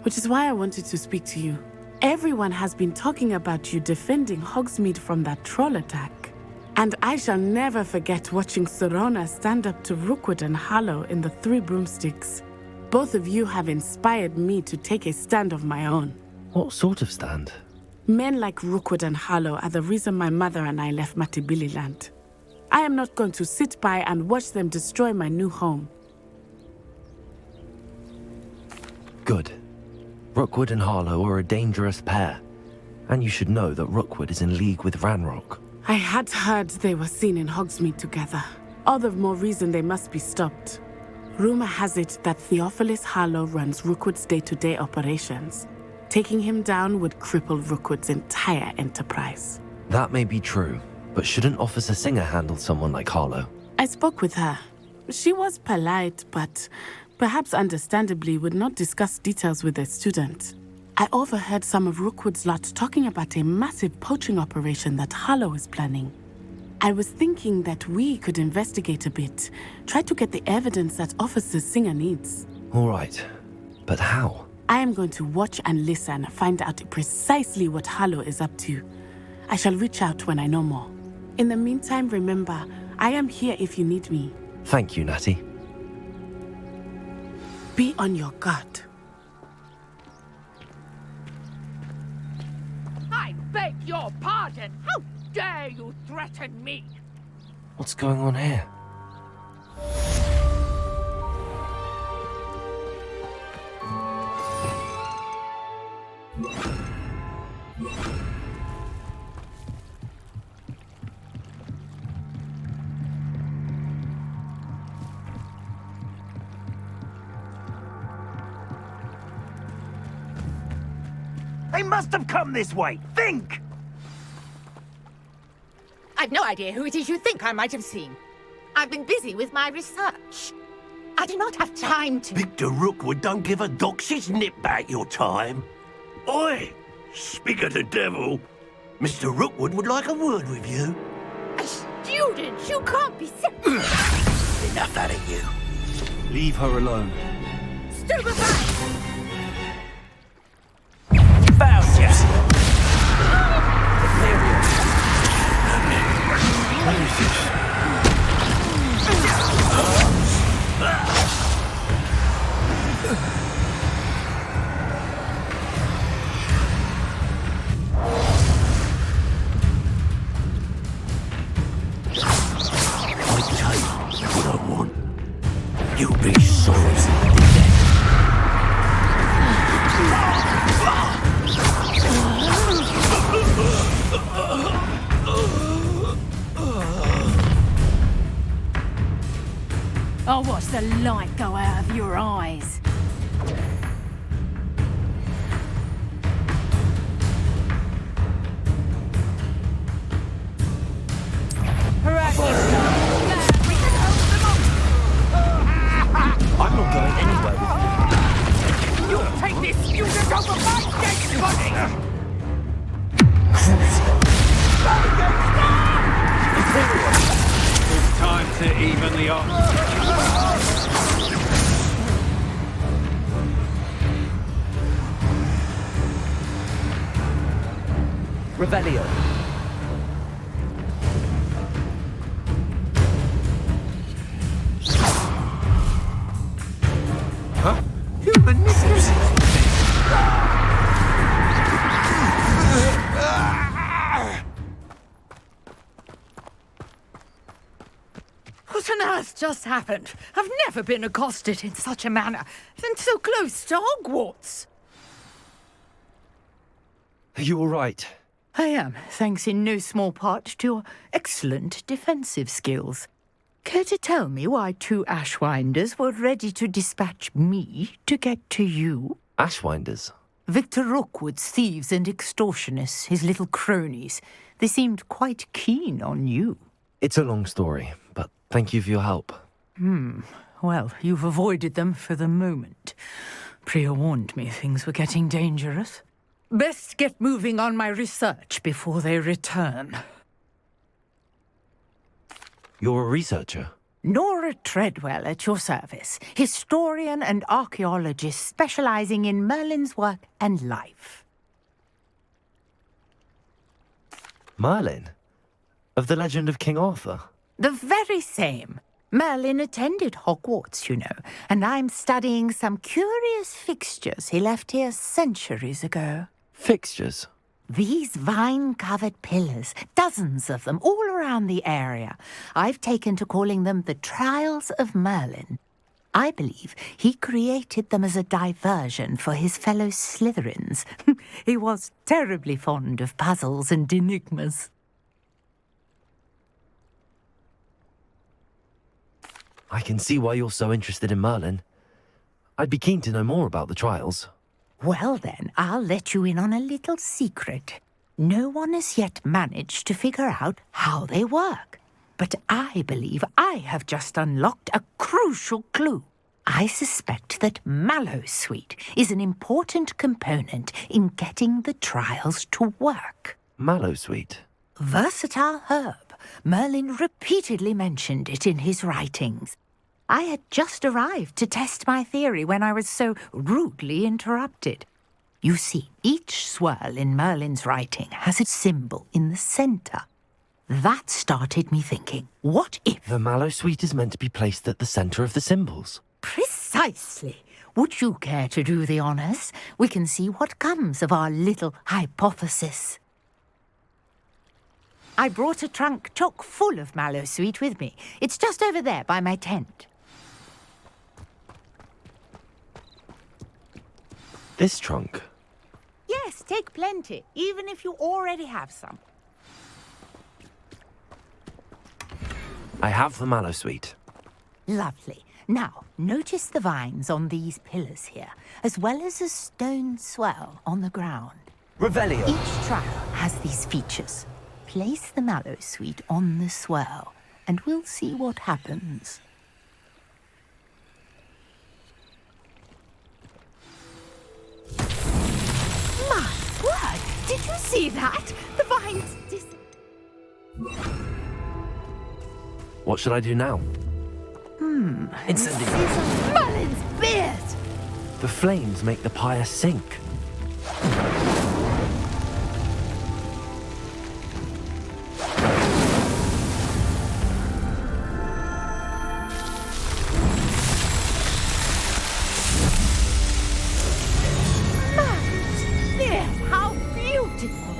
Which is why I wanted to speak to you. Everyone has been talking about you defending Hogsmeade from that troll attack. And I shall never forget watching Sorona stand up to Rookwood and Harlow in the Three Broomsticks. Both of you have inspired me to take a stand of my own. What sort of stand? Men like Rookwood and Harlow are the reason my mother and I left Matabeleland. I am not going to sit by and watch them destroy my new home. Good. Rookwood and Harlow are a dangerous pair. And you should know that Rookwood is in league with Ranrock. I had heard they were seen in Hogsmeade together. All the more reason they must be stopped. Rumor has it that Theophilus Harlow runs Rookwood's day-to-day operations. Taking him down would cripple Rookwood's entire enterprise. That may be true, but shouldn't Officer Singer handle someone like Harlow? I spoke with her. She was polite, but perhaps understandably would not discuss details with a student. I overheard some of Rookwood's lot talking about a massive poaching operation that Harlow is planning. I was thinking that we could investigate a bit, try to get the evidence that Officer Singer needs. All right, but how? I am going to watch and listen, find out precisely what Harlow is up to. I shall reach out when I know more. In the meantime, remember, I am here if you need me. Thank you, Natty. Be on your guard. I beg your pardon! How dare you threaten me? What's going on here? They must have come this way. Think! I've no idea who it is you think I might have seen. I've been busy with my research. I do not have time to... Victor Rookwood don't give a doxy's nip back your time. Oi! Speak of the devil. Mr. Rookwood would like a word with you. A student? You can't be serious. Enough out of you. Leave her alone. Stupefy! Faustus! What is this? I take what I want. You'll be sorry. I'll watch the light go out of your eyes. I'm not going anywhere with you. You're Revelio. Revelio. Huh? Human missiles. What on earth just happened? I've never been accosted in such a manner, and so close to Hogwarts. Are you all right? I am, thanks in no small part to your excellent defensive skills. Care to tell me why 2 Ashwinders were ready to dispatch me to get to you? Ashwinders? Victor Rookwood's thieves and extortionists, his little cronies. They seemed quite keen on you. It's a long story, but thank you for your help. Well, you've avoided them for the moment. Priya warned me things were getting dangerous. Best get moving on my research before they return. You're a researcher? Nora Treadwell at your service, historian and archaeologist specializing in Merlin's work and life. Merlin? Of the legend of King Arthur? The very same. Merlin attended Hogwarts, you know, and I'm studying some curious fixtures he left here centuries ago. Fixtures? These vine-covered pillars, dozens of them, all around the area. I've taken to calling them the Trials of Merlin. I believe he created them as a diversion for his fellow Slytherins. He was terribly fond of puzzles and enigmas. I can see why you're so interested in Merlin. I'd be keen to know more about the trials. Well then, I'll let you in on a little secret. No one has yet managed to figure out how they work. But I believe I have just unlocked a crucial clue. I suspect that Mallowsweet is an important component in getting the trials to work. Mallowsweet? Versatile herb. Merlin repeatedly mentioned it in his writings. I had just arrived to test my theory when I was so rudely interrupted. You see, each swirl in Merlin's writing has a symbol in the centre. That started me thinking, what if... The Mallowsweet is meant to be placed at the centre of the symbols. Precisely. Would you care to do the honours? We can see what comes of our little hypothesis. I brought a trunk chock full of Mallowsweet with me. It's just over there by my tent. This trunk? Yes, take plenty, even if you already have some. I have the Mallowsweet. Lovely. Now, notice the vines on these pillars here, as well as a stone swell on the ground. Revelio. Each trial has these features. Place the Mallowsweet on the swell, and we'll see what happens. My word! Did you see that? The vines What should I do now? Incendiary. Merlin's beard! The flames make the pyre sink. Merlin's beard! How beautiful!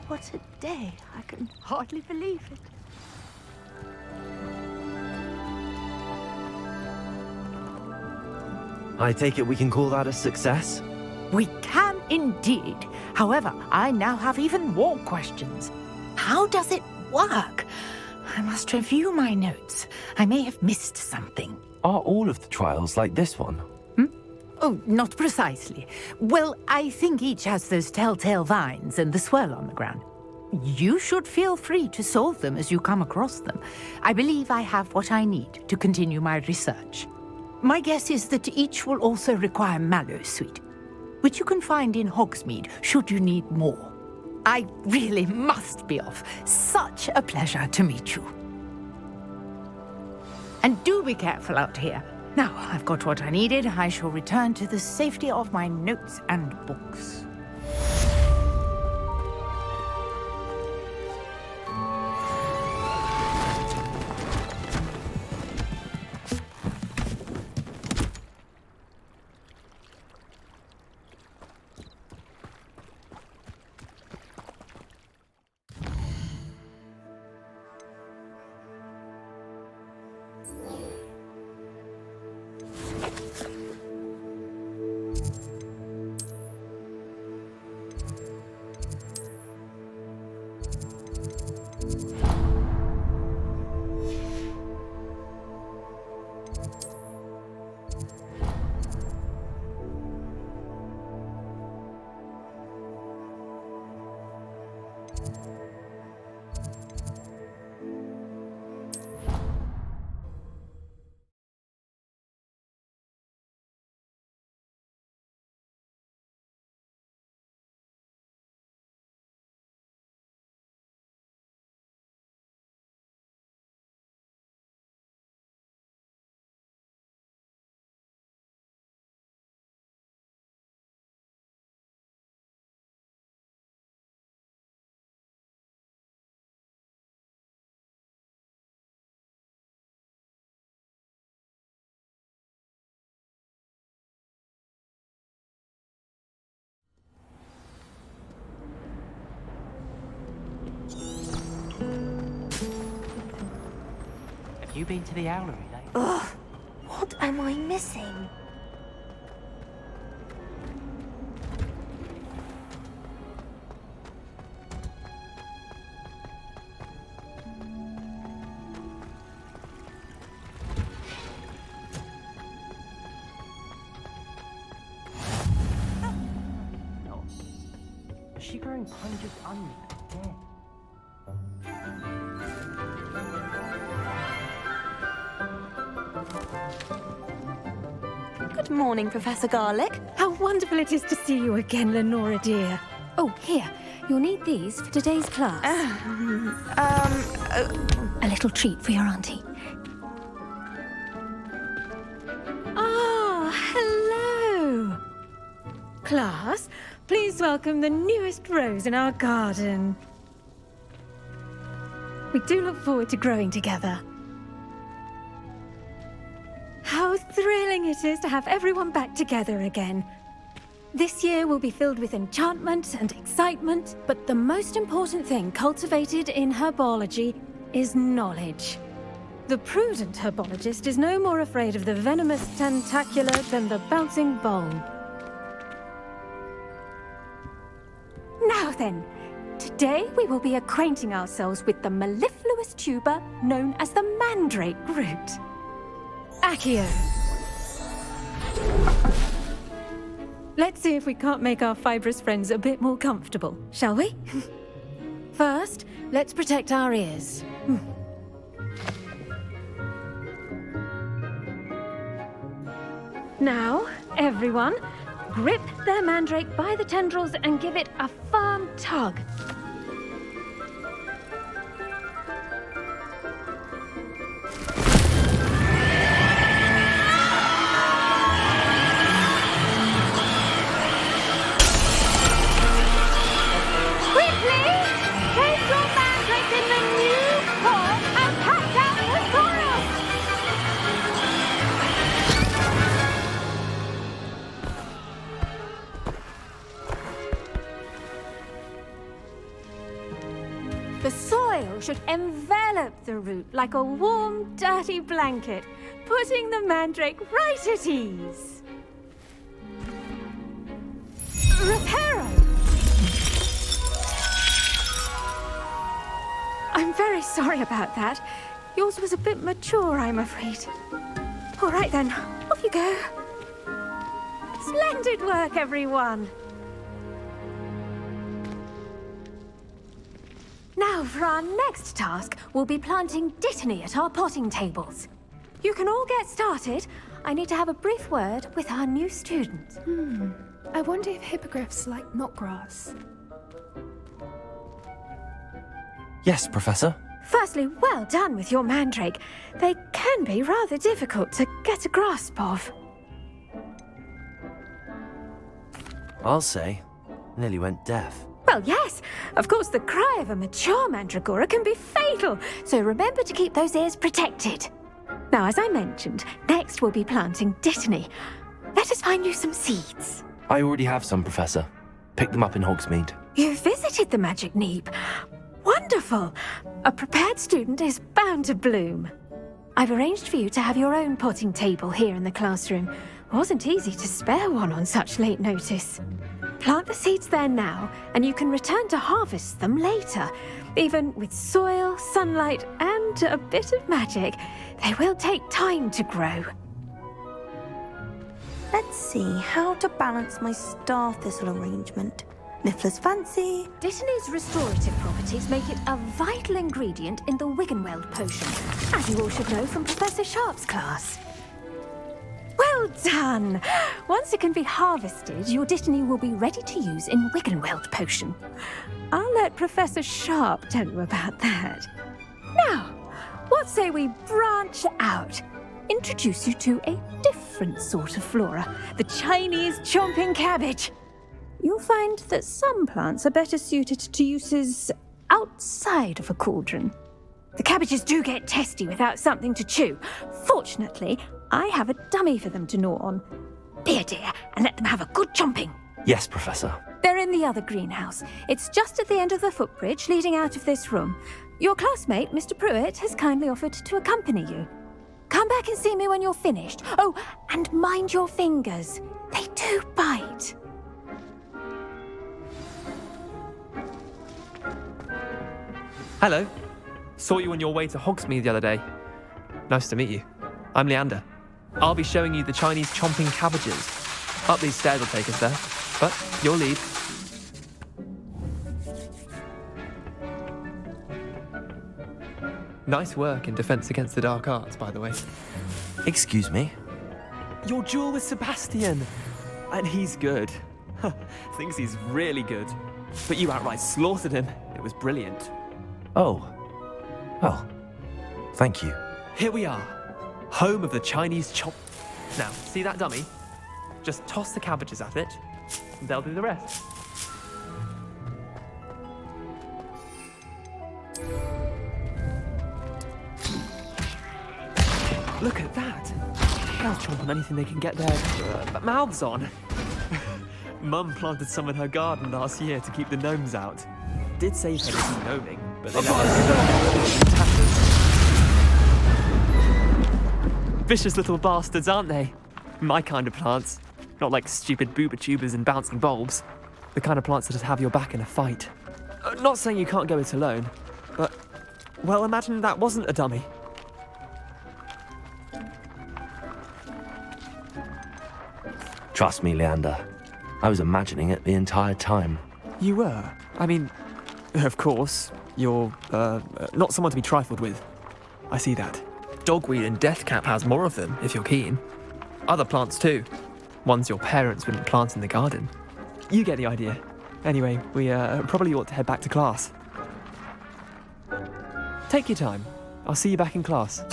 What a day! I can hardly believe it. I take it we can call that a success? We can indeed. However, I now have even more questions. How does it work? I must review my notes. I may have missed something. Are all of the trials like this one? Oh, not precisely. Well, I think each has those telltale vines and the swirl on the ground. You should feel free to solve them as you come across them. I believe I have what I need to continue my research. My guess is that each will also require Mallowsweet, which you can find in Hogsmeade should you need more. I really must be off. Such a pleasure to meet you. And do be careful out here. Now, I've got what I needed. I shall return to the safety of my notes and books. Have you been to the owlery lately? Ugh, what am I missing? Has she grown hundreds onions again? Good morning, Professor Garlic. How wonderful it is to see you again, Lenora dear. Oh, here. You'll need these for today's class. A little treat for your auntie. Ah, hello. Class, please welcome the newest rose in our garden. We do look forward to growing together. How thrilling it is to have everyone back together again. This year will be filled with enchantment and excitement, but the most important thing cultivated in herbology is knowledge. The prudent herbologist is no more afraid of the venomous tentacula than the bouncing bulb. Now then, today we will be acquainting ourselves with the mellifluous tuber known as the mandrake root. Accio. Let's see if we can't make our fibrous friends a bit more comfortable, shall we? First, let's protect our ears. Now, everyone, grip their mandrake by the tendrils and give it a firm tug. The soil should envelop the root like a warm, dirty blanket, putting the mandrake right at ease. Reparo! I'm very sorry about that. Yours was a bit mature, I'm afraid. All right then, off you go. Splendid work, everyone. Now, for our next task, we'll be planting dittany at our potting tables. You can all get started. I need to have a brief word with our new student. I wonder if hippogriffs like knotgrass. Yes, Professor. Firstly, well done with your mandrake. They can be rather difficult to get a grasp of. I'll say. Nearly went deaf. Well, yes. Of course, the cry of a mature mandragora can be fatal, so remember to keep those ears protected. Now, as I mentioned, next we'll be planting dittany. Let us find you some seeds. I already have some, Professor. Picked them up in Hogsmeade. You visited the Magic Neep. Wonderful! A prepared student is bound to bloom. I've arranged for you to have your own potting table here in the classroom. Wasn't easy to spare one on such late notice. Plant the seeds there now, and you can return to harvest them later. Even with soil, sunlight, and a bit of magic, they will take time to grow. Let's see how to balance my star thistle arrangement. Niffler's fancy. Dittany's restorative properties make it a vital ingredient in the Wiggenweld potion, as you all should know from Professor Sharp's class. Well done! Once it can be harvested, your dittany will be ready to use in Wiggenweld potion. I'll let Professor Sharp tell you about that. Now, what say we branch out? Introduce you to a different sort of flora, the Chinese chomping cabbage. You'll find that some plants are better suited to uses outside of a cauldron. The cabbages do get testy without something to chew. Fortunately, I have a dummy for them to gnaw on. Be a dear and let them have a good chomping. Yes, Professor. They're in the other greenhouse. It's just at the end of the footbridge leading out of this room. Your classmate, Mr. Pruitt, has kindly offered to accompany you. Come back and see me when you're finished. Oh, and mind your fingers. They do bite. Hello. Saw you on your way to Hogsmeade the other day. Nice to meet you. I'm Leander. I'll be showing you the Chinese chomping cabbages. Up these stairs will take us there, but your lead. Nice work in Defense Against the Dark Arts, by the way. Excuse me? Your duel with Sebastian! And he's good. Thinks he's really good. But you outright slaughtered him. It was brilliant. Oh. Well, thank you. Here we are. Home of the Chinese chomp. Now, see that dummy? Just toss the cabbages at it, and they'll do the rest. Look at that! They'll chomp on anything they can get their mouths on. Mum planted some in her garden last year to keep the gnomes out. Did save her from gnoming, but they never vicious little bastards, aren't they? My kind of plants. Not like stupid booba tubers and bouncing bulbs. The kind of plants that just have your back in a fight. Not saying you can't go it alone, but, well, imagine that wasn't a dummy. Trust me, Leander. I was imagining it the entire time. You were? I mean, of course, you're, not someone to be trifled with. I see that. Dogweed and deathcap has more of them, if you're keen. Other plants too. Ones your parents wouldn't plant in the garden. You get the idea. Anyway, we probably ought to head back to class. Take your time. I'll see you back in class.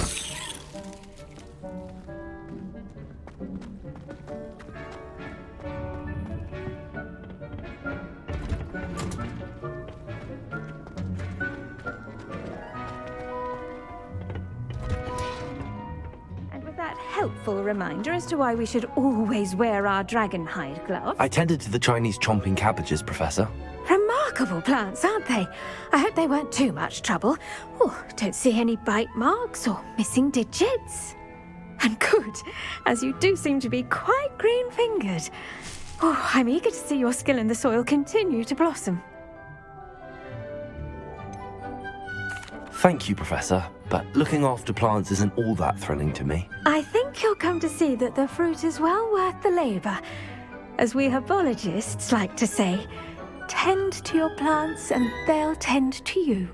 Helpful reminder as to why we should always wear our dragon hide gloves. I tended to the Chinese chomping cabbages, Professor. Remarkable plants, aren't they? I hope they weren't too much trouble. Oh, don't see any bite marks or missing digits. And good, as you do seem to be quite green-fingered. Oh, I'm eager to see your skill in the soil continue to blossom. Thank you, Professor, but looking after plants isn't all that thrilling to me. I think you'll come to see that the fruit is well worth the labour. As we herbologists like to say, tend to your plants and they'll tend to you.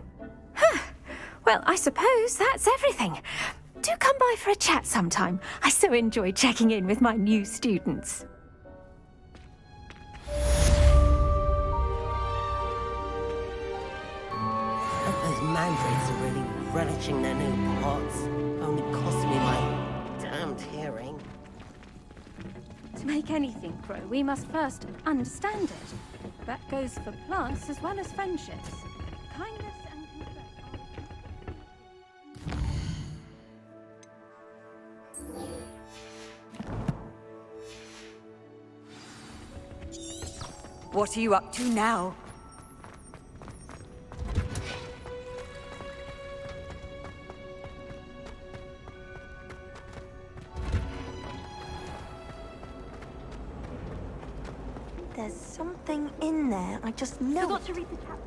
Well, I suppose that's everything. Do come by for a chat sometime. I so enjoy checking in with my new students. mandrakes are really relishing their new pots. Only cost me my damned hearing. To make anything grow, we must first understand it. That goes for plants as well as friendships. Kindness and What are you up to now? There's something in there. I just know. Forgot to read the chapter.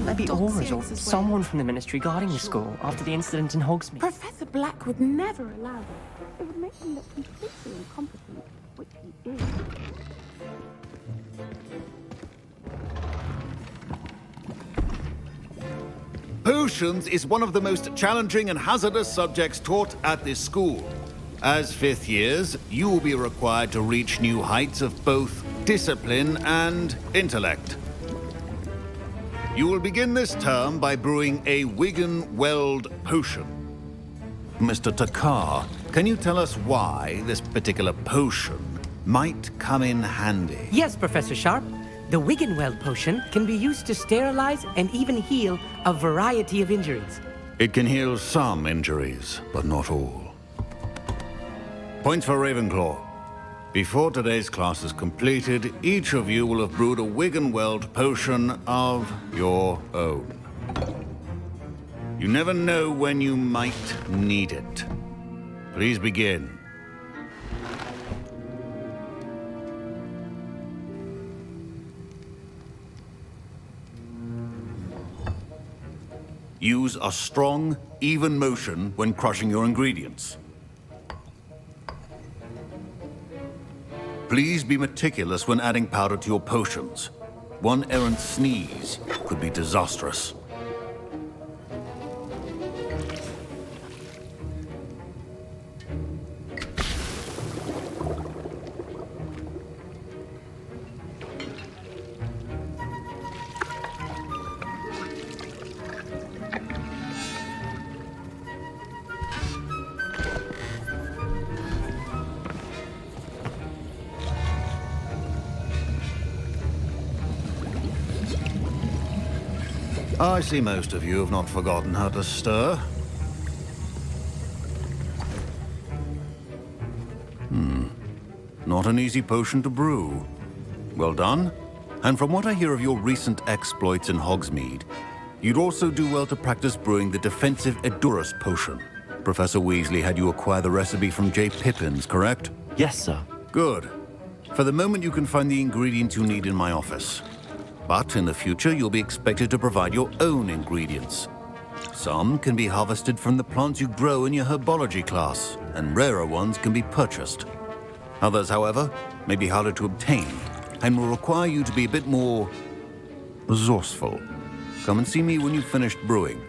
Maybe Aura's or someone from the Ministry guarding the school after the incident in Hogsmeade. Professor Black would never allow this. It would make him look completely incompetent, which he is. Potions is one of the most challenging and hazardous subjects taught at this school. As fifth years, you will be required to reach new heights of both discipline and intellect. You will begin this term by brewing a Wigan-Weld potion. Mr. Takar, can you tell us why this particular potion might come in handy? Yes, Professor Sharp. The Wigan-Weld potion can be used to sterilize and even heal a variety of injuries. It can heal some injuries, but not all. Points for Ravenclaw. Before today's class is completed, each of you will have brewed a Wigan-Weld potion of your own. You never know when you might need it. Please begin. Use a strong, even motion when crushing your ingredients. Please be meticulous when adding powder to your potions. One errant sneeze could be disastrous. I see most of you have not forgotten how to stir. Not an easy potion to brew. Well done. And from what I hear of your recent exploits in Hogsmeade, you'd also do well to practice brewing the defensive Edurus potion. Professor Weasley had you acquire the recipe from J. Pippin's, correct? Yes, sir. Good. For the moment, you can find the ingredients you need in my office. But in the future, you'll be expected to provide your own ingredients. Some can be harvested from the plants you grow in your herbology class, and rarer ones can be purchased. Others, however, may be harder to obtain, and will require you to be a bit more resourceful. Come and see me when you've finished brewing,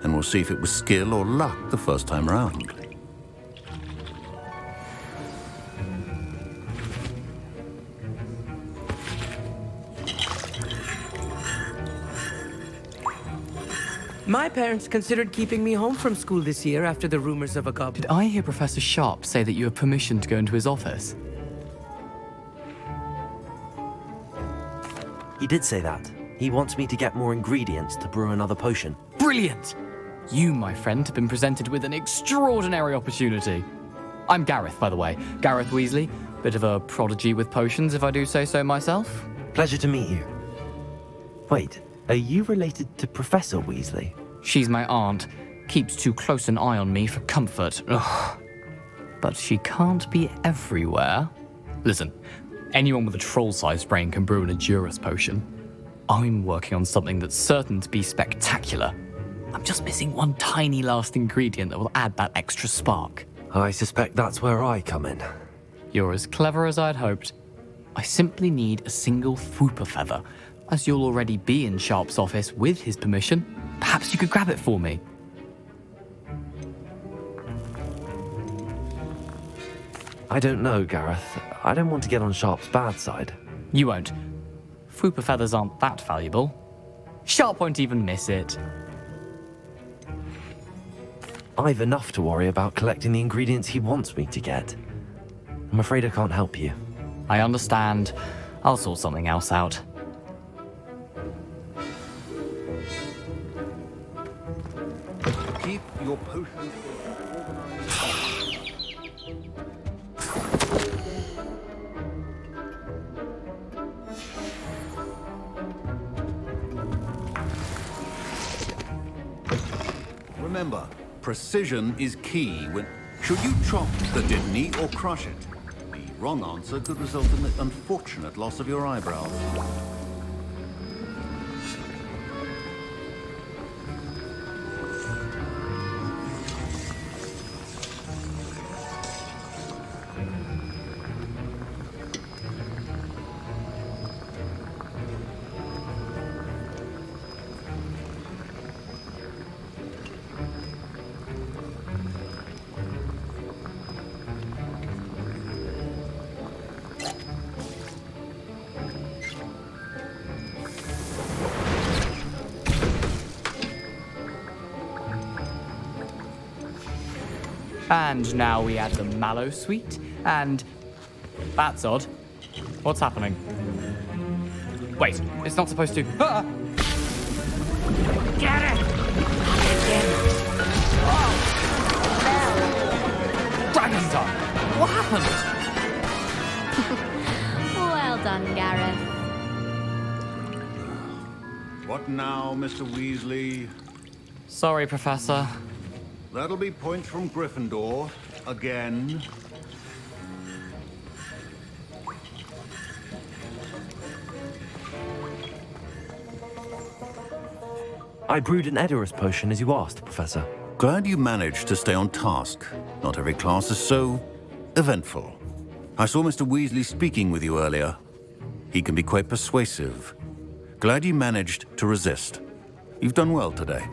and we'll see if it was skill or luck the first time around. My parents considered keeping me home from school this year after the rumors of a goblin. Did I hear Professor Sharp say that you have permission to go into his office? He did say that. He wants me to get more ingredients to brew another potion. Brilliant! You, my friend, have been presented with an extraordinary opportunity. I'm Gareth, by the way. Gareth Weasley. Bit of a prodigy with potions, if I do say so myself. Pleasure to meet you. Wait, are you related to Professor Weasley? She's my aunt. Keeps too close an eye on me for comfort. Ugh. But she can't be everywhere. Listen, anyone with a troll-sized brain can brew an Edurus potion. I'm working on something that's certain to be spectacular. I'm just missing one tiny last ingredient that will add that extra spark. I suspect that's where I come in. You're as clever as I'd hoped. I simply need a single Fwooper feather, as you'll already be in Sharp's office with his permission. Perhaps you could grab it for me. I don't know, Gareth. I don't want to get on Sharp's bad side. You won't. Fwooper feathers aren't that valuable. Sharp won't even miss it. I've enough to worry about collecting the ingredients he wants me to get. I'm afraid I can't help you. I understand. I'll sort something else out. Keep your potions. Remember, precision is key when... Should you chop the didn't or crush it? The wrong answer could result in the unfortunate loss of your eyebrows. And now we add the mallow sweet, and... That's odd. What's happening? Wait, it's not supposed to... Ah! Get it! Dragon's tongue! What happened? Well done, Gareth. What now, Mr. Weasley? Sorry, Professor. That'll be points from Gryffindor. Again. I brewed an Edorus potion as you asked, Professor. Glad you managed to stay on task. Not every class is so eventful. I saw Mr. Weasley speaking with you earlier. He can be quite persuasive. Glad you managed to resist. You've done well today.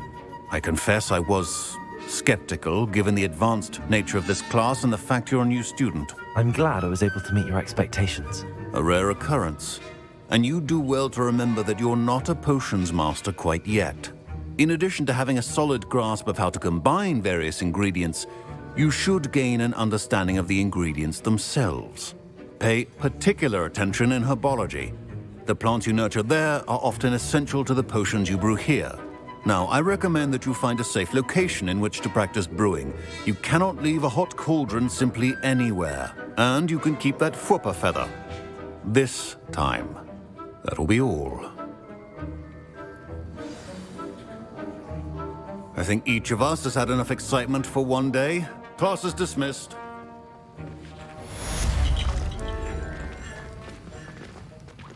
I confess I was skeptical, given the advanced nature of this class and the fact you're a new student. I'm glad I was able to meet your expectations. A rare occurrence. And you do well to remember that you're not a potions master quite yet. In addition to having a solid grasp of how to combine various ingredients, you should gain an understanding of the ingredients themselves. Pay particular attention in herbology. The plants you nurture there are often essential to the potions you brew here. Now, I recommend that you find a safe location in which to practice brewing. You cannot leave a hot cauldron simply anywhere. And you can keep that Fwooper feather. This time. That'll be all. I think each of us has had enough excitement for one day. Class is dismissed.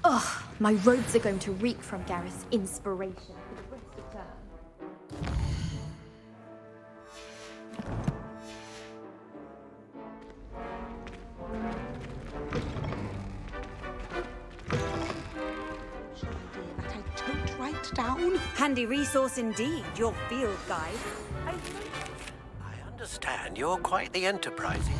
Ugh, my robes are going to reek from Gareth's inspiration for the rest of term. That I don't write down. Handy resource indeed, your field guide. I understand you're quite the enterprising.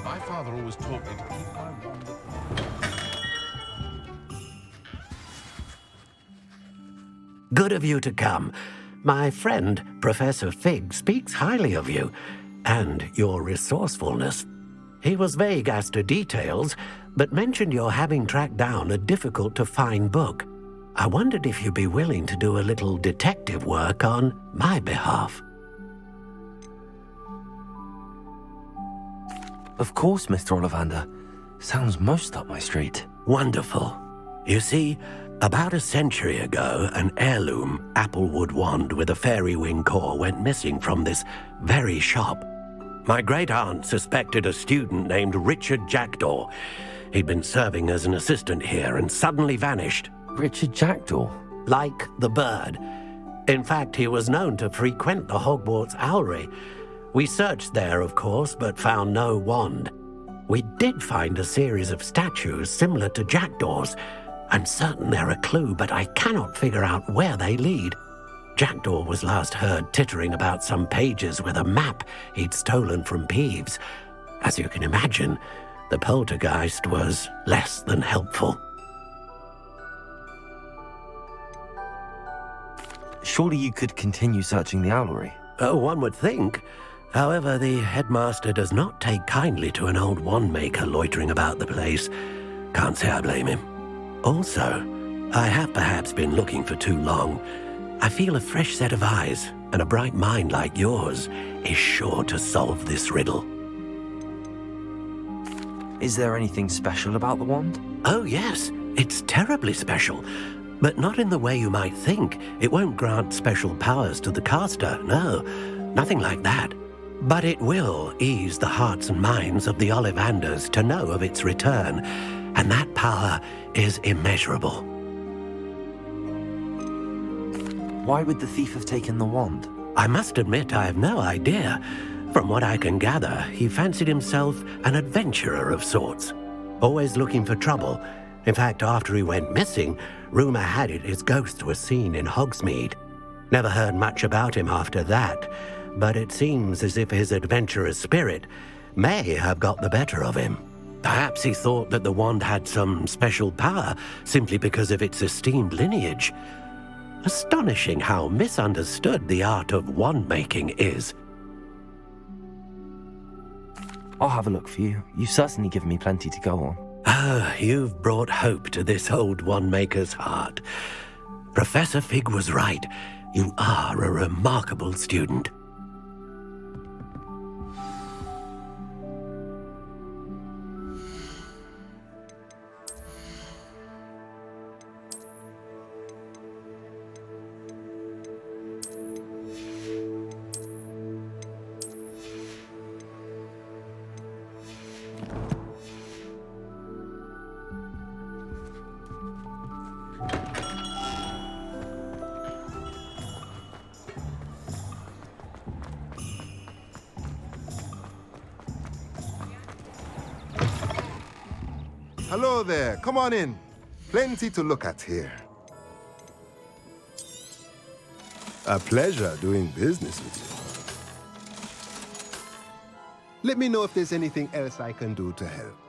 I father always taught me to keep my wand at the... Good of you to come. My friend, Professor Fig, speaks highly of you and your resourcefulness. He was vague as to details, but mentioned your having tracked down a difficult-to-find book. I wondered if you'd be willing to do a little detective work on my behalf. Of course, Mr. Ollivander. Sounds most up my street. Wonderful. You see, about a century ago, an heirloom applewood wand with a fairy wing core went missing from this very shop. My great-aunt suspected a student named Richard Jackdaw. He'd been serving as an assistant here and suddenly vanished. Richard Jackdaw? Like the bird. In fact, he was known to frequent the Hogwarts Owlery. We searched there, of course, but found no wand. We did find a series of statues similar to Jackdaw's. I'm certain they're a clue, but I cannot figure out where they lead. Jackdaw was last heard tittering about some pages with a map he'd stolen from Peeves. As you can imagine, the poltergeist was less than helpful. Surely you could continue searching the owlery. Oh, one would think. However, the headmaster does not take kindly to an old wand-maker loitering about the place. Can't say I blame him. Also, I have perhaps been looking for too long. I feel a fresh set of eyes and a bright mind like yours is sure to solve this riddle. Is there anything special about the wand? Oh, yes. It's terribly special. But not in the way you might think. It won't grant special powers to the caster, no. Nothing like that. But it will ease the hearts and minds of the Ollivanders to know of its return, and that power is immeasurable. Why would the thief have taken the wand? I must admit I have no idea. From what I can gather, he fancied himself an adventurer of sorts, always looking for trouble. In fact, after he went missing, rumor had it his ghost was seen in Hogsmeade. Never heard much about him after that, but it seems as if his adventurous spirit may have got the better of him. Perhaps he thought that the wand had some special power simply because of its esteemed lineage. Astonishing how misunderstood the art of wand-making is. I'll have a look for you. You've certainly given me plenty to go on. Ah, you've brought hope to this old wand-maker's heart. Professor Fig was right. You are a remarkable student. Hello there, come on in. Plenty to look at here. A pleasure doing business with you. Let me know if there's anything else I can do to help.